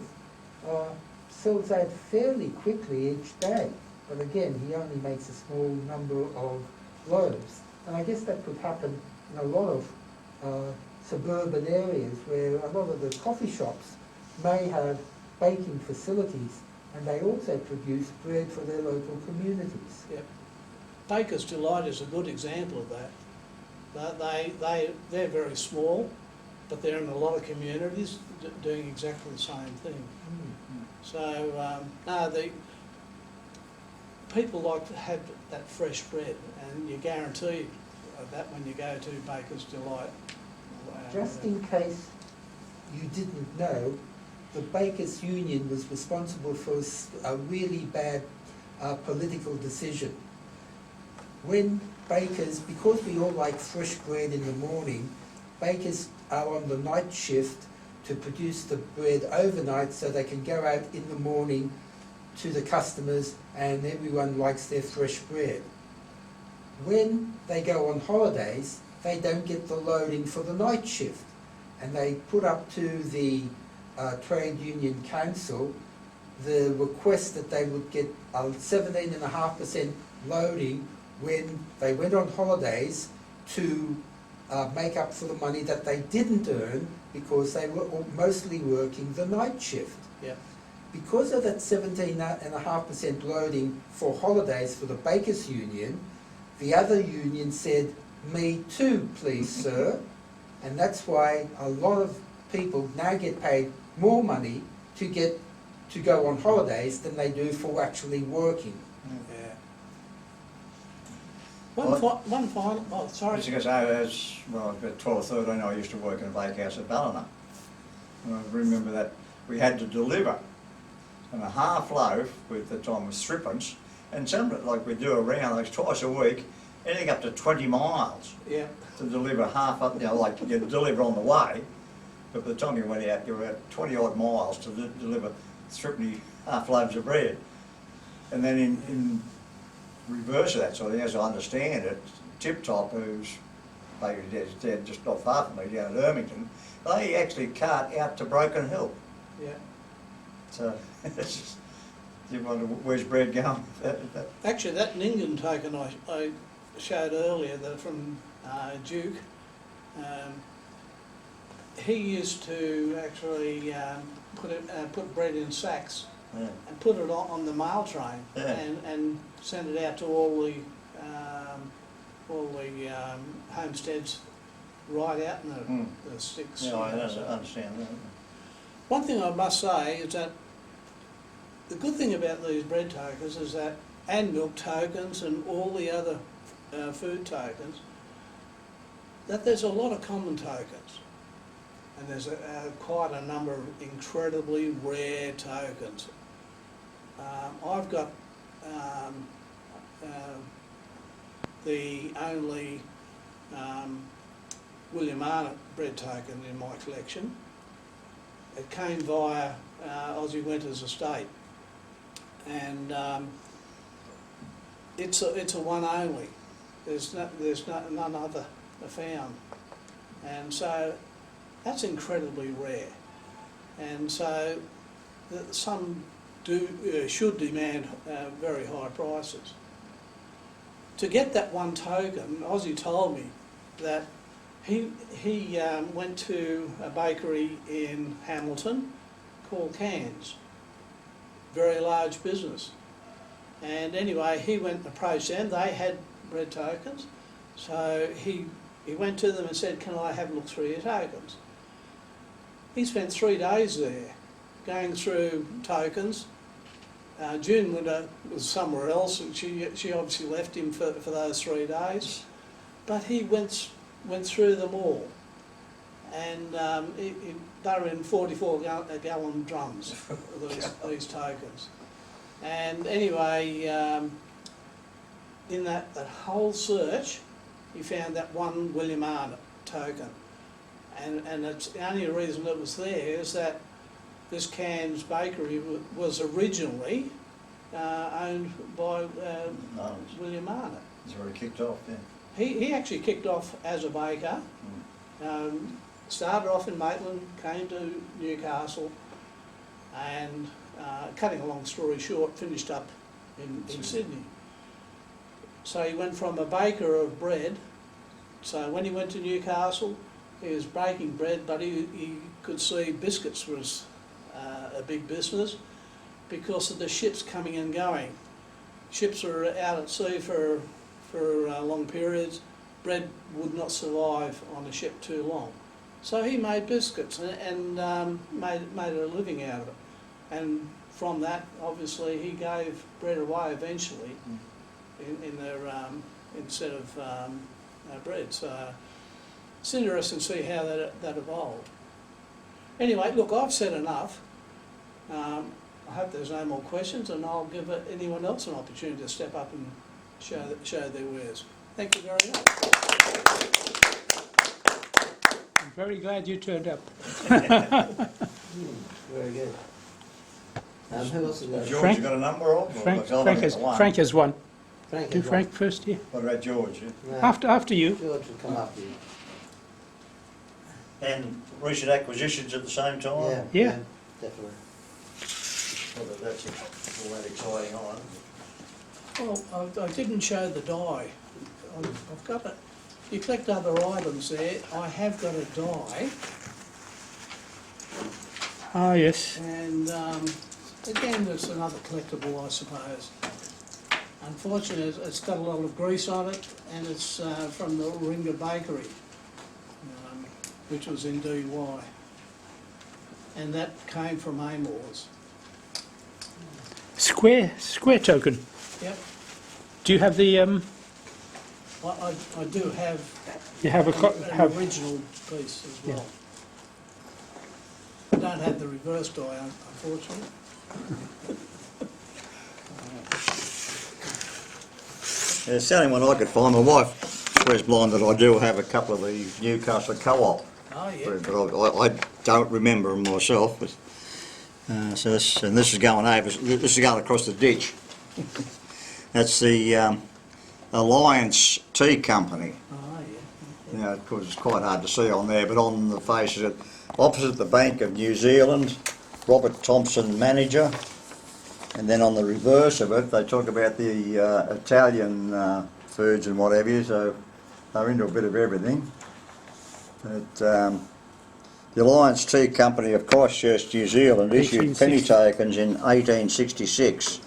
Sells out fairly quickly each day, but again, he only makes a small number of loaves. And I guess that could happen in a lot of suburban areas where a lot of the coffee shops may have baking facilities, and they also produce bread for their local communities. Yep. Baker's Delight is a good example of that. They're very small, but they're in a lot of communities doing exactly the same thing. So the people like to have that fresh bread, and you guarantee that when you go to Baker's Delight. Just in case you didn't know, the Bakers Union was responsible for a really bad political decision. When bakers, because we all like fresh bread in the morning, bakers are on the night shift to produce the bread overnight so they can go out in the morning to the customers, and everyone likes their fresh bread. When they go on holidays, they don't get the loading for the night shift, and they put up to the Trade Union Council the request that they would get a 17.5% loading when they went on holidays to make up for the money that they didn't earn because they were mostly working the night shift. Yeah. Because of that 17.5% loading for holidays for the Bakers Union, the other union said, "Me too, please, sir." And that's why a lot of people now get paid more money to go on holidays than they do for actually working. Yeah. One final. Oh, sorry. Because as well, I was about 12 or 13, I used to work in a bakehouse at Ballina. And I remember that we had to deliver and a half loaf with the time with threepence, and some of it, like we do around like twice a week, anything up to 20 miles Yeah. to deliver half up, like you deliver on the way, but by the time you went out, you were at 20 odd miles to deliver threepenny half loaves of bread. And then in reverse of that sort of thing, as I understand it, Tip Top, who's bakery dead just not far from me down at Ermington, they actually cart out to Broken Hill. Yeah. So it's just, you wonder where's bread going? Actually, that Ningen token I showed earlier, that from Duke, he used to actually put bread in sacks Yeah. and put it on the mail train Yeah. and send it out to all the homesteads right out in Mm. the sticks. Yeah, I understand that. One thing I must say is that the good thing about these bread tokens is that, and milk tokens and all the other food tokens, that there's a lot of common tokens. And there's quite a number of incredibly rare tokens. I've got the only Williamana bread token in my collection. It came via Aussie Winters Estate, and it's a one only. There's none other found, and so that's incredibly rare. And so some should demand very high prices. To get that one token, Aussie told me that he went to a bakery in Hamilton called Cairns, very large business. And anyway, he went and approached them. They had bread tokens, so he went to them and said, "Can I have a look through your tokens?" He spent 3 days there, going through tokens. June Winter was somewhere else, and she obviously left him for those 3 days. But he went through them all, and they were in 44-gallon drums, these tokens. And anyway, in that whole search, he found that one Williamana token. And it's the only reason it was there is that this Cairns bakery was originally owned by Williamana. He's already kicked off, yeah. He actually kicked off as a baker, started off in Maitland, came to Newcastle, and cutting a long story short, finished up in Sydney. So he went from a baker of bread, so when he went to Newcastle, he was baking bread, but he could see biscuits was a big business because of the ships coming and going. Ships are out at sea for long periods. Bread would not survive on a ship too long. So he made biscuits and made a living out of it. And from that, obviously, he gave bread away eventually in their instead of bread. So it's interesting to see how that evolved. Anyway, look, I've said enough. I hope there's no more questions, and I'll give anyone else an opportunity to step up and show their wares. Thank you very much. I'm very glad you turned up. Very good. Who else has got it? George, Frank- you got a number of? Frank has one. Frank Do has Frank first, yeah. What about George? one. No, After you. George will come up here. And recent acquisitions at the same time? Yeah. Definitely. Not that that's all that exciting either. Well, I didn't show the die. I've got it. You collect other items there. I have got a die, Ah, yes. and again, it's another collectible, I suppose. Unfortunately, it's got a lot of grease on it, and it's from the Ringer Bakery, which was in DY, and that came from Amores. Square token. Yep, Do you have the I do have you have an original piece as well. I don't have the reverse die, unfortunately. Yeah, it's the only one I could find. My wife swears blind that I do have a couple of the Newcastle Co-op, Oh, yeah. but I don't remember them myself. But, so this is going over. This is going across the ditch. That's the Alliance Tea Company. Oh, yeah. You know, of course, it's quite hard to see on there, but on the face of it, opposite the Bank of New Zealand, Robert Thompson, manager. And then on the reverse of it, they talk about the Italian foods and whatever, so they're into a bit of everything. But The Alliance Tea Company of Christchurch, New Zealand issued penny 1860. tokens in 1866.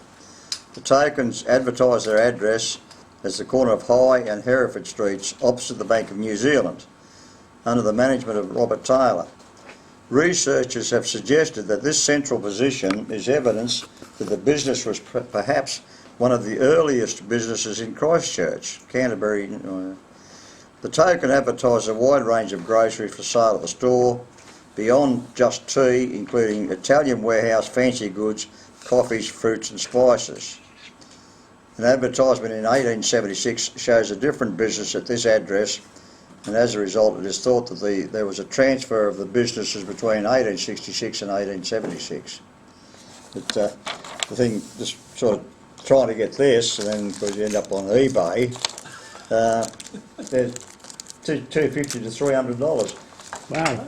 The tokens advertised their address as the corner of High and Hereford Streets opposite the Bank of New Zealand, under the management of Robert Taylor. Researchers have suggested that this central position is evidence that the business was perhaps one of the earliest businesses in Christchurch, Canterbury. The token advertised a wide range of groceries for sale at the store, beyond just tea, including Italian warehouse, fancy goods, coffees, fruits and spices. An advertisement in 1876 shows a different business at this address, and as a result it is thought that there was a transfer of the businesses between 1866 and 1876. But the thing, just sort of trying to get this, and then because you end up on eBay, there's $250 to $300. Wow.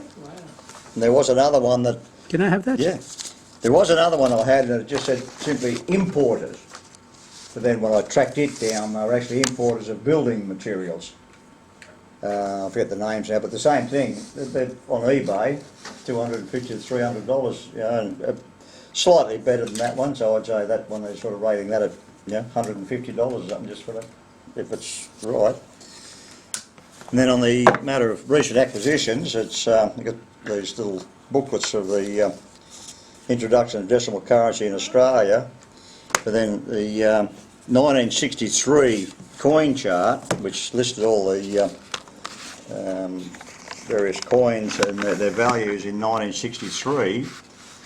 And there was another one that, Can I have that? yeah, there was another one I had and it just said simply importers. But then when I tracked it down, they were actually importers of building materials. I forget the names now, but the same thing. They're on eBay, $250 to $300, you know, and slightly better than that one. So I'd say that one they're sort of rating that at, you know, $150 or something, just for that, if it's right. And then on the matter of recent acquisitions, it's you've got these little booklets of the introduction of decimal currency in Australia, but then the 1963 coin chart, which listed all the various coins and their values in 1963,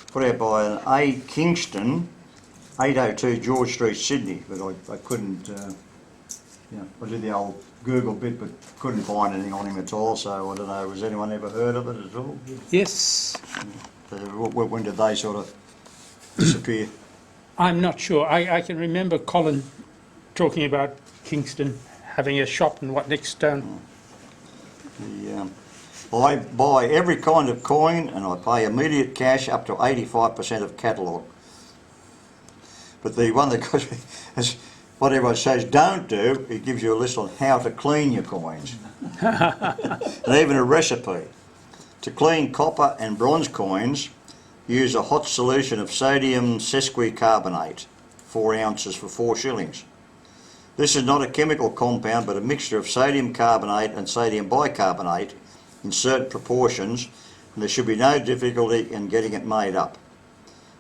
put out by an A. Kingston, 802 George Street, Sydney. But I couldn't, you know, I did the old Google bit, but couldn't find anything on him at all. So I don't know. Has anyone ever heard of it at all? Yes. When did they sort of disappear? I'm not sure. I can remember Colin talking about Kingston having a shop in what, next town? I buy every kind of coin and I pay immediate cash up to 85% of catalogue. But the one that goes is what everyone says don't do, it gives you a list on how to clean your coins. And even a recipe. To clean copper and bronze coins, use a hot solution of sodium sesquicarbonate, 4 ounces for 4 shillings. This is not a chemical compound but a mixture of sodium carbonate and sodium bicarbonate in certain proportions, and there should be no difficulty in getting it made up.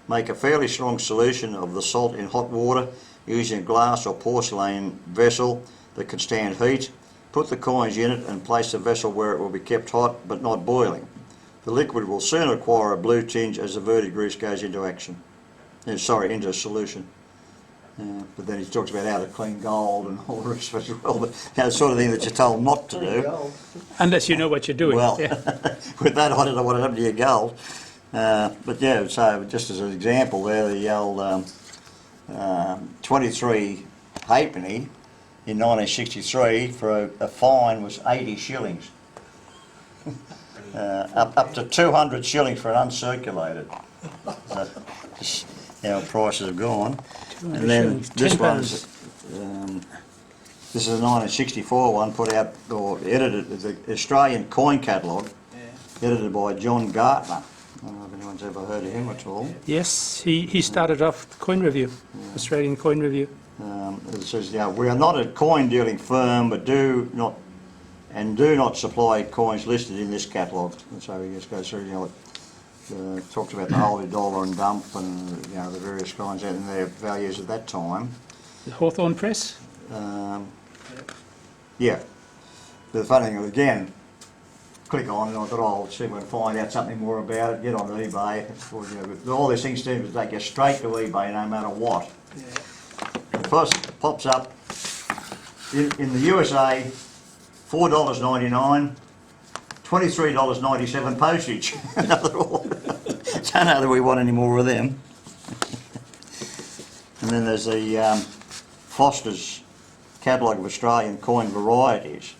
Make a fairly strong solution of the salt in hot water using a glass or porcelain vessel that can stand heat. Put the coins in it and place the vessel where it will be kept hot but not boiling. The liquid will soon acquire a blue tinge as the verdigrease goes into action. Into solution. But then he talks about how to clean gold and all the rest of it as well. But you know, the sort of thing that you're told not to do. Unless you know what you're doing. Well, Yeah. with that I don't know what happened to your gold. But yeah, so just as an example there, the old 23 halfpenny in 1963 for a fine was 80 shillings. Up to 200 shillings for an uncirculated. So, just, you know, prices have gone. And then this one's, this is a 1964 one put out, or edited, the Australian Coin Catalogue, edited by John Gartner. I don't know if anyone's ever heard of him at all. Yes, he started off the Coin Review, Australian Coin Review. It says, you know, we are not a coin dealing firm, but do not supply coins listed in this catalogue. And so he just goes through, you know, talks about the holy dollar and dump and, you know, the various coins and their values at that time. The Hawthorne Press? Yeah. The funny thing, again, click on it and I thought, oh, I'll see if I can find out something more about it, get on eBay. You know, all these things seem to take you straight to eBay no matter what. Yeah. The first pops up in the USA, $4.99, $23.97 postage. Don't know that we want any more of them. And then there's the Foster's Catalogue of Australian Coin Varieties.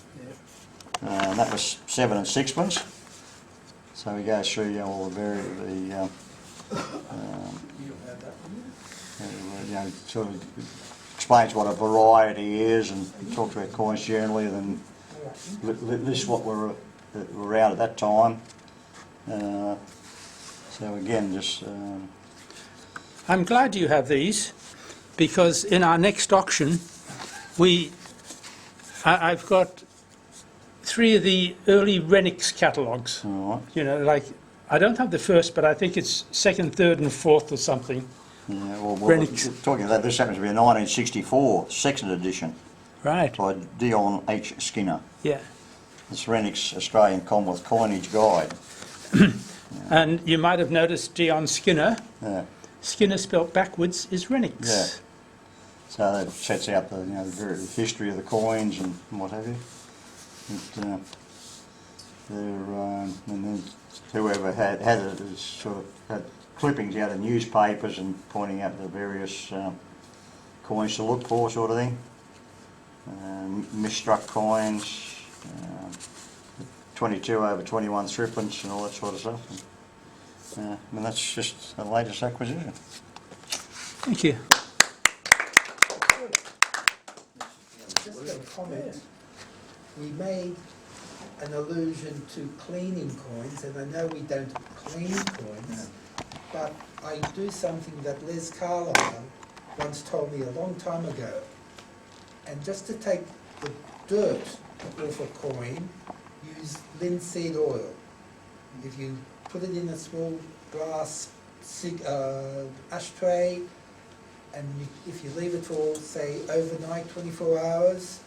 And that was 7 and 6pence. So he goes through, you know, all the you know, sort of explains what a variety is and talks about coins generally, and then lists what were around at that time. So again, just I'm glad you have these, because in our next auction, I've got 3 of the early Renix catalogues. all right. You know, like, I don't have the first, but I think it's 2nd, 3rd and 4th or something. Yeah, well, Renix. talking about this happens to be a 1964 2nd edition Right, by Dion H. Skinner. yeah. It's Rennick's Australian Commonwealth Coinage Guide. And you might have noticed Dion Skinner. Yeah. Skinner spelt backwards is Renix. Yeah. So that sets out the, you know, the history of the coins and what have you. And then whoever had it has sort of had clippings out of newspapers and pointing out the various coins to look for, sort of thing. Misstruck coins, 22/21 threepence and all that sort of stuff. And, I mean, that's just the latest acquisition. Thank you. Just a comment. We made an allusion to cleaning coins, and I know we don't clean coins, but I do something that Liz Carlisle once told me a long time ago. And just to take the dirt off a coin, use linseed oil. If you put it in a small glass ashtray, and if you leave it for, say, overnight, 24 hours,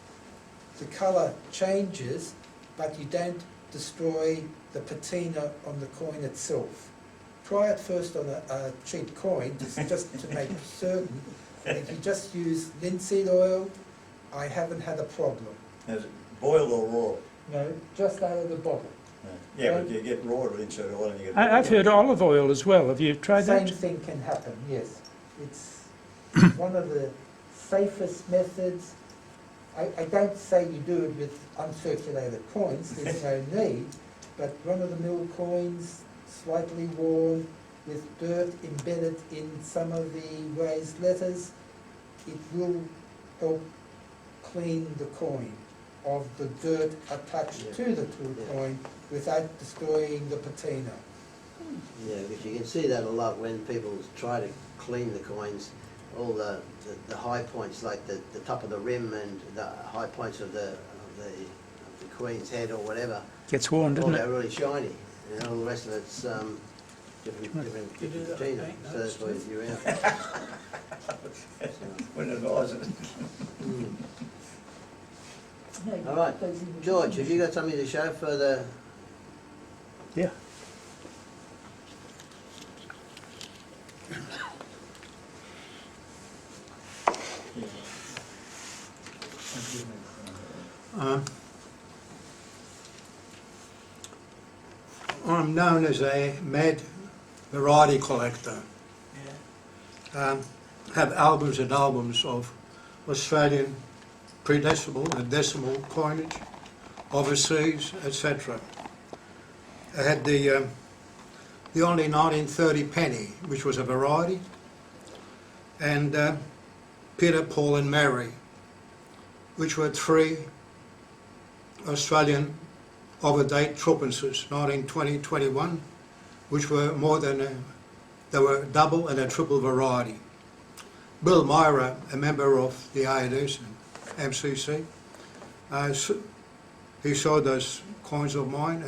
the colour changes, but you don't destroy the patina on the coin itself. Try it first on a cheap coin, just to make certain. And if you just use linseed oil, I haven't had a problem. Is it boiled or raw? No, just out of the bottle. Yeah, but you get raw linseed oil and you get... I've heard olive oil as well. Have you tried Same that? thing can happen, yes. It's one of the safest methods. I don't say you do it with uncirculated coins, there's no need, but run-of-the-mill coins, slightly worn, with dirt embedded in some of the raised letters, it will help clean the coin of the dirt attached to the coin without destroying the patina. Yeah, because you can see that a lot when people try to clean the coins. All the high points, like the top of the rim and the high points of the queen's head or whatever, Gets worn, all doesn't go it? really shiny, and all the rest of it's different You do that, patina. okay? No, So that's it's why good. you're out. Wouldn't advise it. All right, George, have you got something to show for the? Yeah. I'm known as a mad variety collector. Have albums and albums of Australian pre-decimal and decimal coinage, overseas, etc. I had the only 1930 penny, which was a variety, and Peter, Paul and Mary, which were 3 Australian over-date threepences, 1920, 21, which were more than they were double and a triple variety. Bill Myra, a member of the ANS and MCC, he saw those coins of mine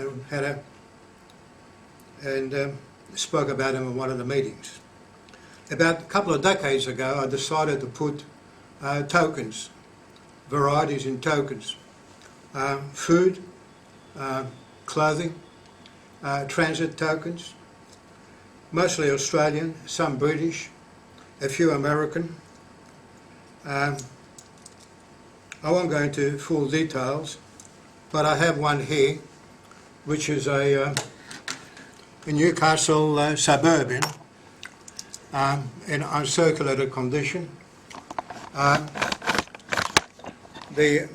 and spoke about them in one of the meetings. About a couple of decades ago, I decided to put tokens, varieties in tokens, food, clothing, transit tokens, mostly Australian, some British, a few American. I won't go into full details, but I have one here, which is a Newcastle Suburban in uncirculated condition. They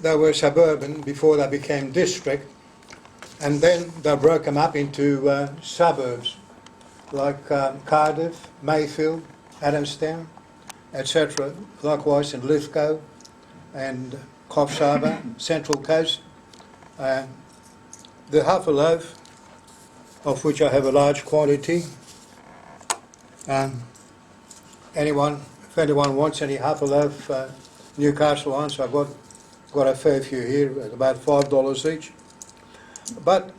were suburban before they became district, and then they broke them up into suburbs like Cardiff, Mayfield, Adamstown, etc. Likewise in Lithgow and Coffs Harbour, Central Coast. The half a loaf of which I have a large quantity. If anyone wants any half a loaf, Newcastle ones, I've got a fair few here, at about $5 each. But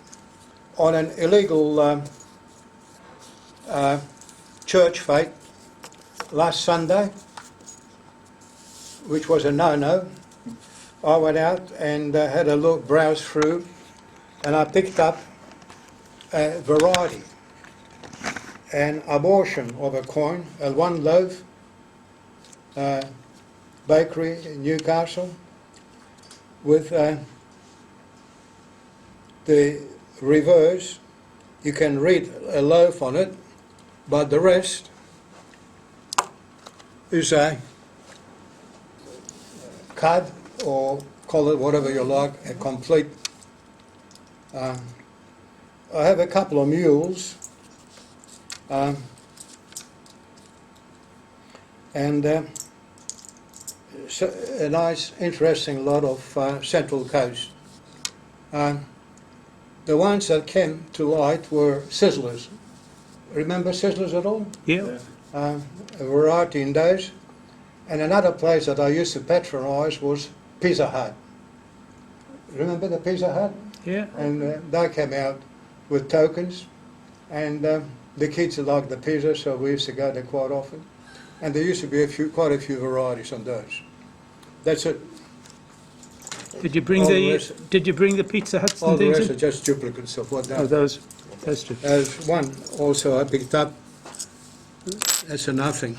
on an illegal church fete last Sunday, which was a no-no, I went out and had a look, browse through, and I picked up a variety, an abortion of a coin, a one loaf bakery in Newcastle, with the reverse. You can read a loaf on it, but the rest is a cud, or call it whatever you like, a complete. I have a couple of mules, and so a nice, interesting lot of Central Coast. The ones that came to light were sizzlers. Remember sizzlers at all? Yeah. A variety in those. And another place that I used to patronise was Pizza Hut. Remember the Pizza Hut? Yeah. And they came out with tokens, and the kids liked the pizza, so we used to go there quite often. And there used to be quite a few varieties on those. That's it. Did you bring All the the rest- Did you bring the Pizza Huts All and the things rest are in? just duplicates of what Oh, they. those two. There's one also I picked up. That's a nothing.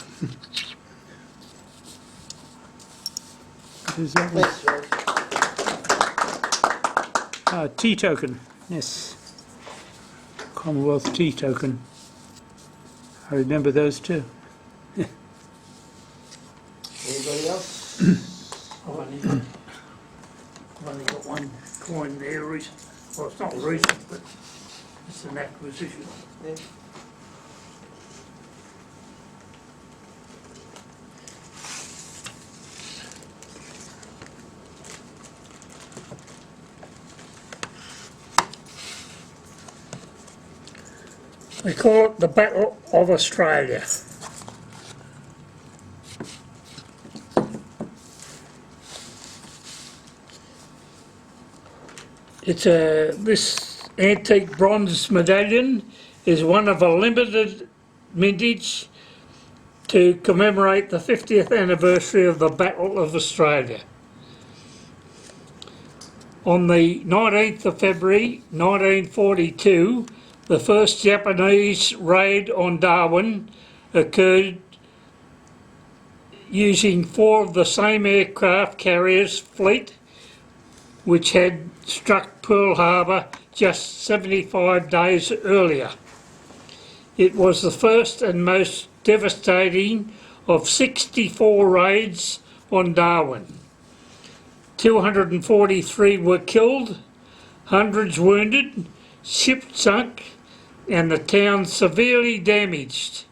Who's that one? Thanks, George. Tea token. Yes. Commonwealth tea token. I remember those too. Anybody else? I've only got one coin there recent. Well, it's not recent, but it's an acquisition. Yeah. They call it the Battle of Australia. This antique bronze medallion is one of a limited mintage to commemorate the 50th anniversary of the Battle of Australia. On the 19th of February 1942, the first Japanese raid on Darwin occurred using 4 of the same aircraft carriers fleet which had struck Pearl Harbor just 75 days earlier. It was the first and most devastating of 64 raids on Darwin. 243 were killed, hundreds wounded, ship sunk, and the town severely damaged.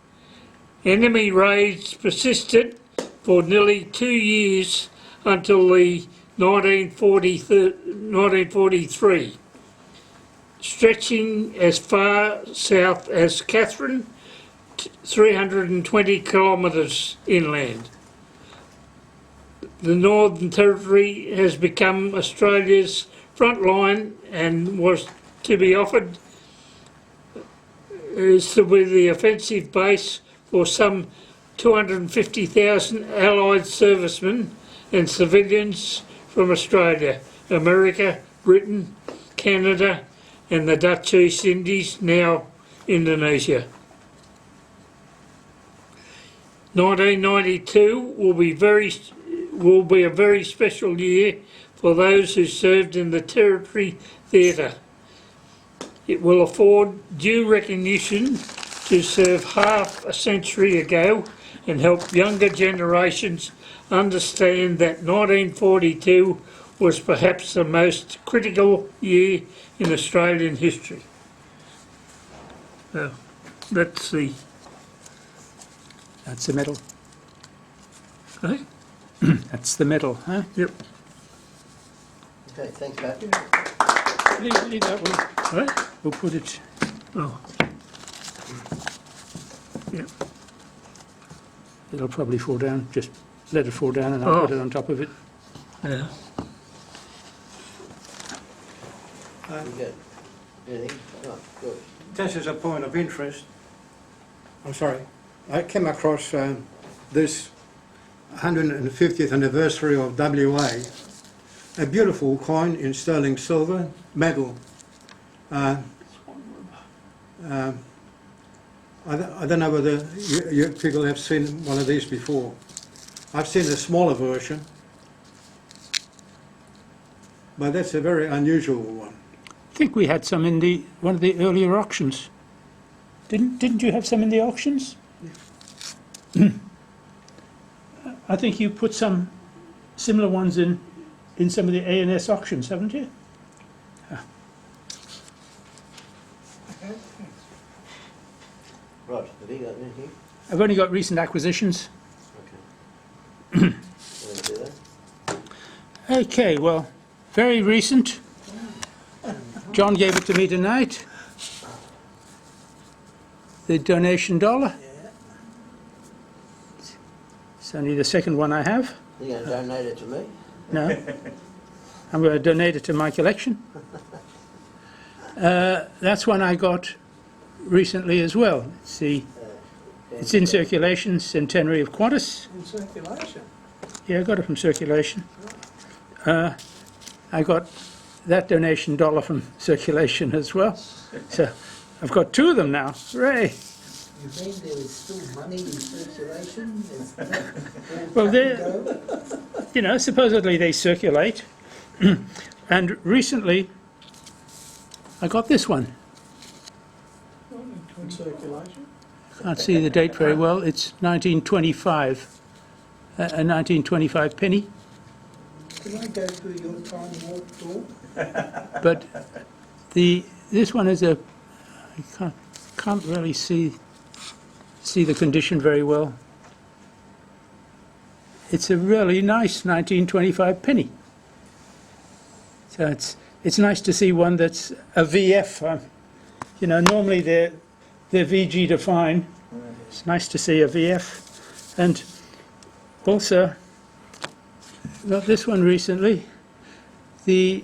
Enemy raids persisted for nearly 2 years until the 1943, stretching as far south as Catherine, 320 kilometres inland. The Northern Territory has become Australia's front line and was to be offered is to be the offensive base for some 250,000 Allied servicemen and civilians from Australia, America, Britain, Canada and the Dutch East Indies, now Indonesia. 1992 will be a very special year for those who served in the Territory Theatre. It will afford due recognition to serve half a century ago and help younger generations understand that 1942 was perhaps the most critical year in Australian history. So, that's the... That's the medal. Eh? That's the medal, huh? Yep. Okay, thanks, Pat. Leave that one. Right? We'll put it Oh. Yeah. It'll probably fall down. Just let it fall down and I'll put it on top of it. Yeah. You good? Anything? No, good. Just as a point of interest, I'm sorry, I came across this 150th anniversary of WA, a beautiful coin in sterling silver, medal. I don't know whether you people have seen one of these before. I've seen a smaller version, but that's a very unusual one. I think we had some in one of the earlier auctions. Didn't you have some in the auctions? I think you put some similar ones in some of the A&S auctions, haven't you? Rod, have you got anything? I've only got recent acquisitions. Okay. Want to do that? Okay, well, very recent. John gave it to me tonight. The donation dollar. It's only the second one I have. You going to donate it to me? No. I'm going to donate it to my collection. That's one I got recently as well. It's in circulation, Centenary of Qantas. In circulation. Yeah, I got it from circulation. I got that donation dollar from circulation as well. So I've got two of them now. Hooray! You mean there is still money in circulation? There's not Well, all they're- go? Supposedly they circulate. And recently I got this one. In circulation. Can't see the date very well. It's 1925. A 1925 penny. Can I go through your time warp door? But this one is I can't really see the condition very well. It's a really nice 1925 penny. So it's nice to see one that's a VF. Normally they're VG to fine. It's nice to see a VF. And also got this one recently, the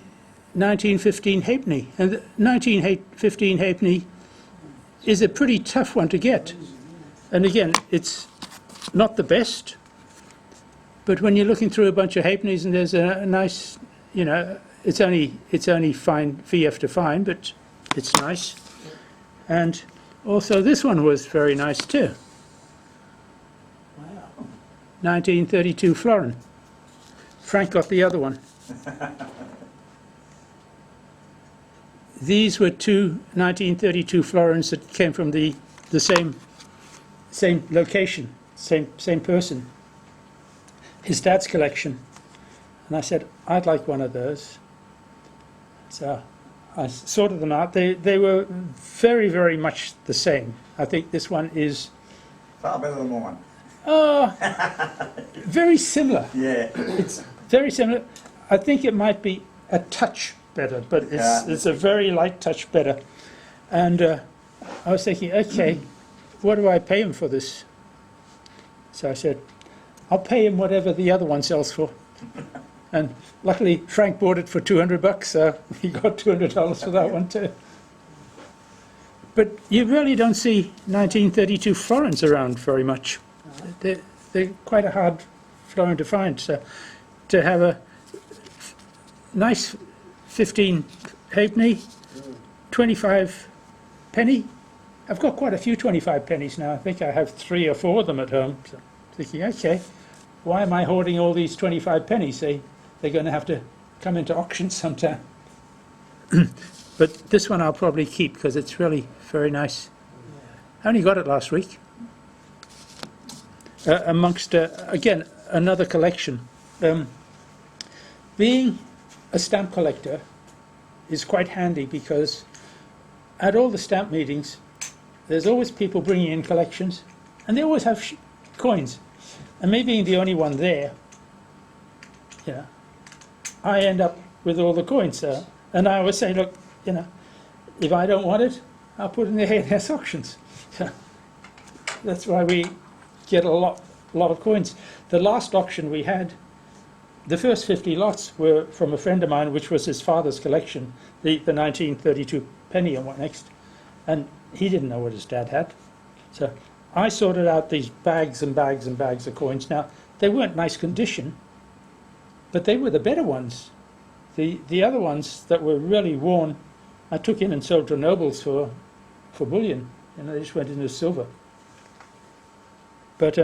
1915 halfpenny. And the 1915 halfpenny is a pretty tough one to get. And again, it's not the best, but when you're looking through a bunch of halfpennies and there's a nice, it's only fine VF to fine, but it's nice. And also this one was very nice too. Wow. 1932 florin. Frank got the other one. These were two 1932 florins that came from the same location, same person. His dad's collection. And I said, I'd like one of those. So I sorted them out. They were very, very much the same. I think this one is Far better than mine. very similar. Yeah. It's very similar. I think it might be a touch better, but it's a very light touch better. And I was thinking, okay, what do I pay him for this? So I said, I'll pay him whatever the other one sells for. And luckily Frank bought it for $200, so he got $200 for that one too. But you really don't see 1932 florins around very much. They're quite a hard florin to find. So to have a nice 15 halfpenny, 25 penny. I've got quite a few 25 pennies now. I think I have 3 or 4 of them at home. So I'm thinking, okay, why am I hoarding all these 25 pennies? They're going to have to come into auction sometime. But this one I'll probably keep because it's really very nice. I only got it last week. Amongst, again, another collection. Being a stamp collector is quite handy because at all the stamp meetings, there's always people bringing in collections, and they always have coins. And me being the only one there, I end up with all the coins. And I always say, look, if I don't want it, are put in the A&S auctions. That's why we get a lot of coins. The last auction we had, the first 50 lots were from a friend of mine, which was his father's collection, the 1932 penny and what next. And he didn't know what his dad had. So I sorted out these bags and bags and bags of coins. Now, they weren't nice condition, but they were the better ones. The other ones that were really worn, I took in and sold to nobles for bullion, and they just went into silver. But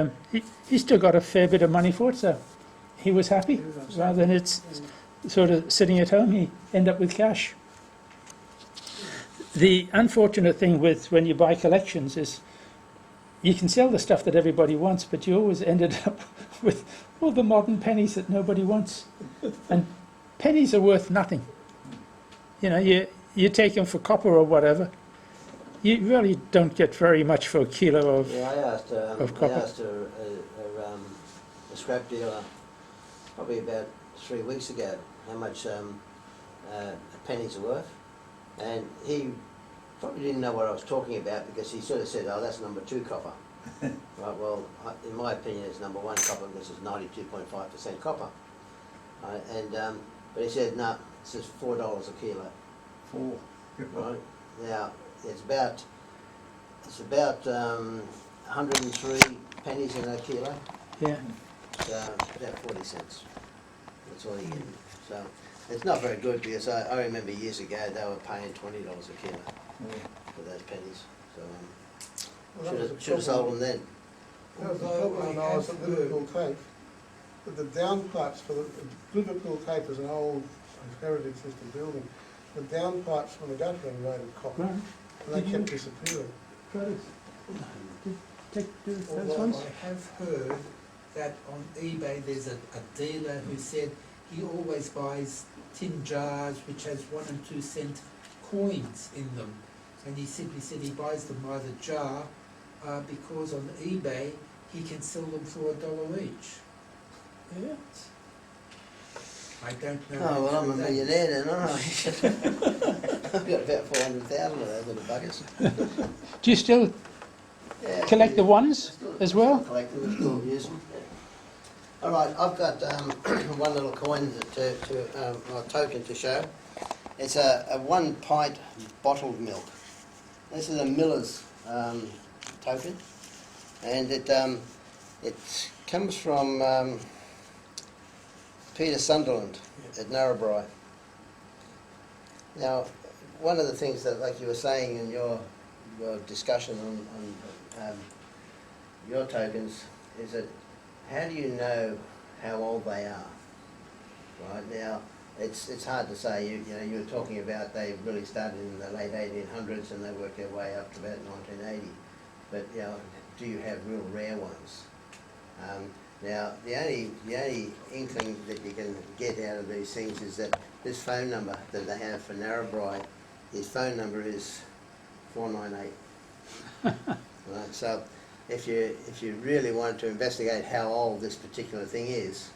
he still got a fair bit of money for it, so he was happy. Rather than it's sort of sitting at home, he ended up with cash. The unfortunate thing with when you buy collections is you can sell the stuff that everybody wants, but you always ended up with all the modern pennies that nobody wants. And pennies are worth nothing. You know, you take them for copper or whatever. You really don't get very much for a kilo of Yeah, I asked copper. a scrap dealer probably about 3 weeks ago how much pennies are worth, and he probably didn't know what I was talking about because he sort of said, "Oh, that's number 2 copper." Right. Well, in my opinion, it's number 1 copper because it's 92.5% copper. But he said, "No, this is $4 a kilo." 4. Right. Now it's about 103 pennies in a kilo. Yeah. So about 40 cents. That's all you get. So it's not very good because I remember years ago they were paying $20 a kilo for those pennies. So should have sold them then. That was the problem when I was at Liverpool Tape. But the downpipes for the Liverpool Tape is an old heritage system building. The downpipes from the guttering rated copper, Right. and they kept disappearing. Although I have heard that on eBay there's a dealer who said he always buys tin jars which has 1 and 2 cent coins in them, and he simply said he buys them by the jar because on eBay he can sell them for $1 each. Yeah. I don't know. Oh, well, how I'm a true that is. millionaire then, aren't I? I've got about 400,000 of those little buggers. Do you still Yeah, collect the ones as well? Collect them, still use them. All right, I've got one little coin or token to show. It's a 1 pint bottled milk. This is a miller's token, and it comes from Peter Sunderland at Narrabri. Now, one of the things that, like you were saying in your discussion on your tokens, is that how do you know how old they are? Right now, it's hard to say. You were talking about they really started in the late 1800s and they worked their way up to about 1980. But do you have real rare ones? Now, the only inkling that you can get out of these things is that this phone number that they have for Narrabri, his phone number is 498. Right, so if you really wanted to investigate how old this particular thing is,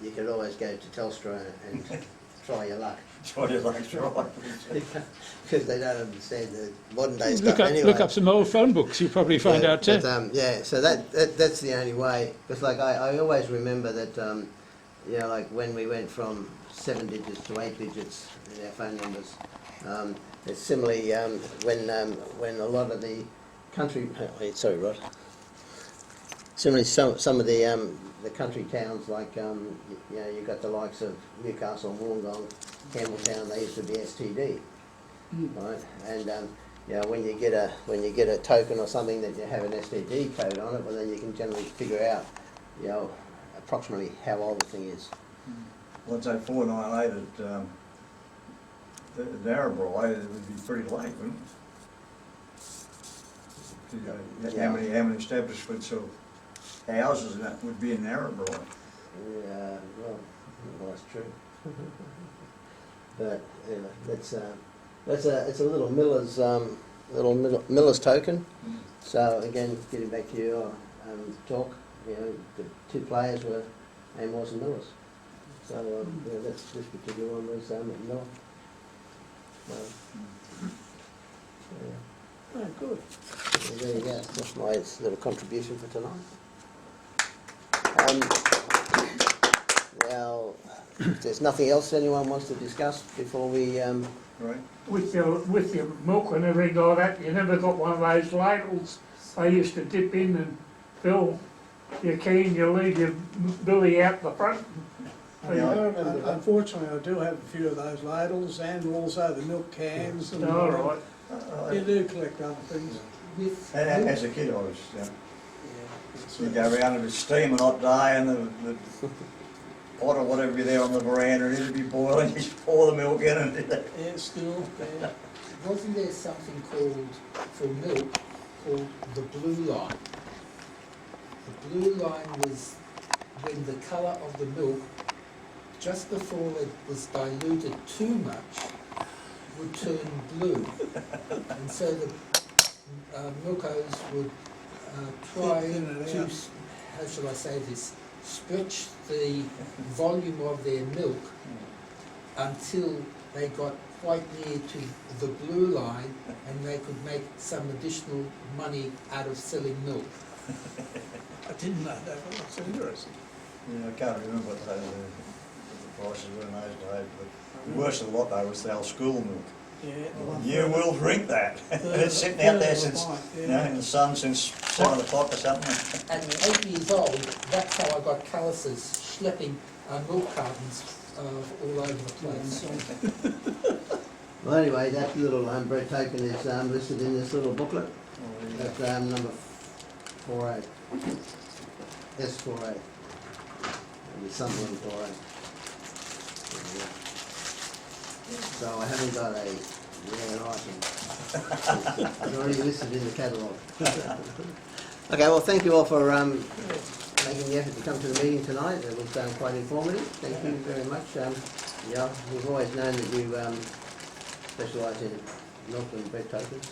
you could always go to Telstra and try your luck. Try your luck, right. Because they don't understand the modern day stuff anyway. Look up some old phone books, you'll probably find out too. But, so that's the only way. Because like I always remember that, like when we went from 7 digits to 8 digits in our phone numbers. It's similarly when a lot of the country. Sorry, Rod. Similarly, some of the country towns like you've got the likes of Newcastle, Wollongong, Campbelltown. They used to be STD, right? And when you get a token or something that you have an STD code on it, well then you can generally figure out approximately how old the thing is. Well, I'd say 498 at Narrabri, it would be pretty late, wouldn't it? Yeah. How many establishments of houses and that would be in Narrabri? Yeah, well, that's true. But it's a little miller's token. So again, getting back to your talk, the 2 players were Amors and Millers. So this particular one was Miller. Oh, good. Well, there you go, that's my little contribution for tonight. Now, if there's nothing else anyone wants to discuss before we, Right. With your milk and everything like that, you never got one of those ladles I used to dip in and fill your can, you leave your billy out the front. Yeah. Unfortunately, I do have a few of those ladles and also the milk cans. And All right. You do collect other things. With As a kid, I was, you go around with steaming hot day and the pot or whatever be there on the veranda, and it'd be boiling, you just pour the milk in and Yeah, still, yeah. wasn't there something called, for milk, called the blue line? The blue line was when the colour of the milk, just before it was diluted too much, would turn blue. And so the milkos would try Thin it to, out. how shall I say this, stretch the volume of their milk until they got quite near to the blue line and they could make some additional money out of selling milk. I didn't know that, but that's interesting. I can't remember what the prices were in those days, but the worst of the lot though was the old school milk. Yeah. You will drink that. It's sitting out there since, you know, in the sun since 7 o'clock or something. At 8 years old, that's how I got calluses schlepping milk cartons all over the place. well, anyway, that little bread token is listed in this little booklet. That's number 48. S48. Maybe something 48. So I haven't got a rare item. It's already listed in the catalogue. Okay, well, thank you all for making the effort to come to the meeting tonight. It was quite informative. Thank you very much. Yeah, we've always known that you specialise in milk and bread tokens.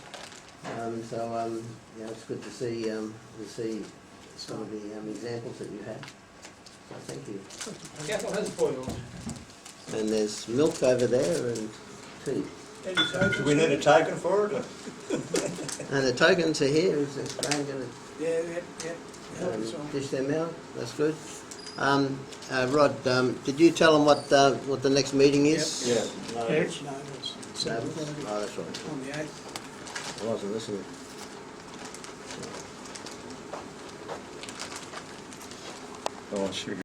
So yeah, it's good to see some of the examples that you had. So thank you. Careful, has spoiled. And there's milk over there and tea. Any tokens? Do we need a token for it? Or? And the tokens are here. Is Graham going Yeah. to dish them out? That's good. Rod, did you tell them what the next meeting is? Yeah. No, it's No. Oh, that's right. on the 8th. I wasn't listening. Oh, shoot.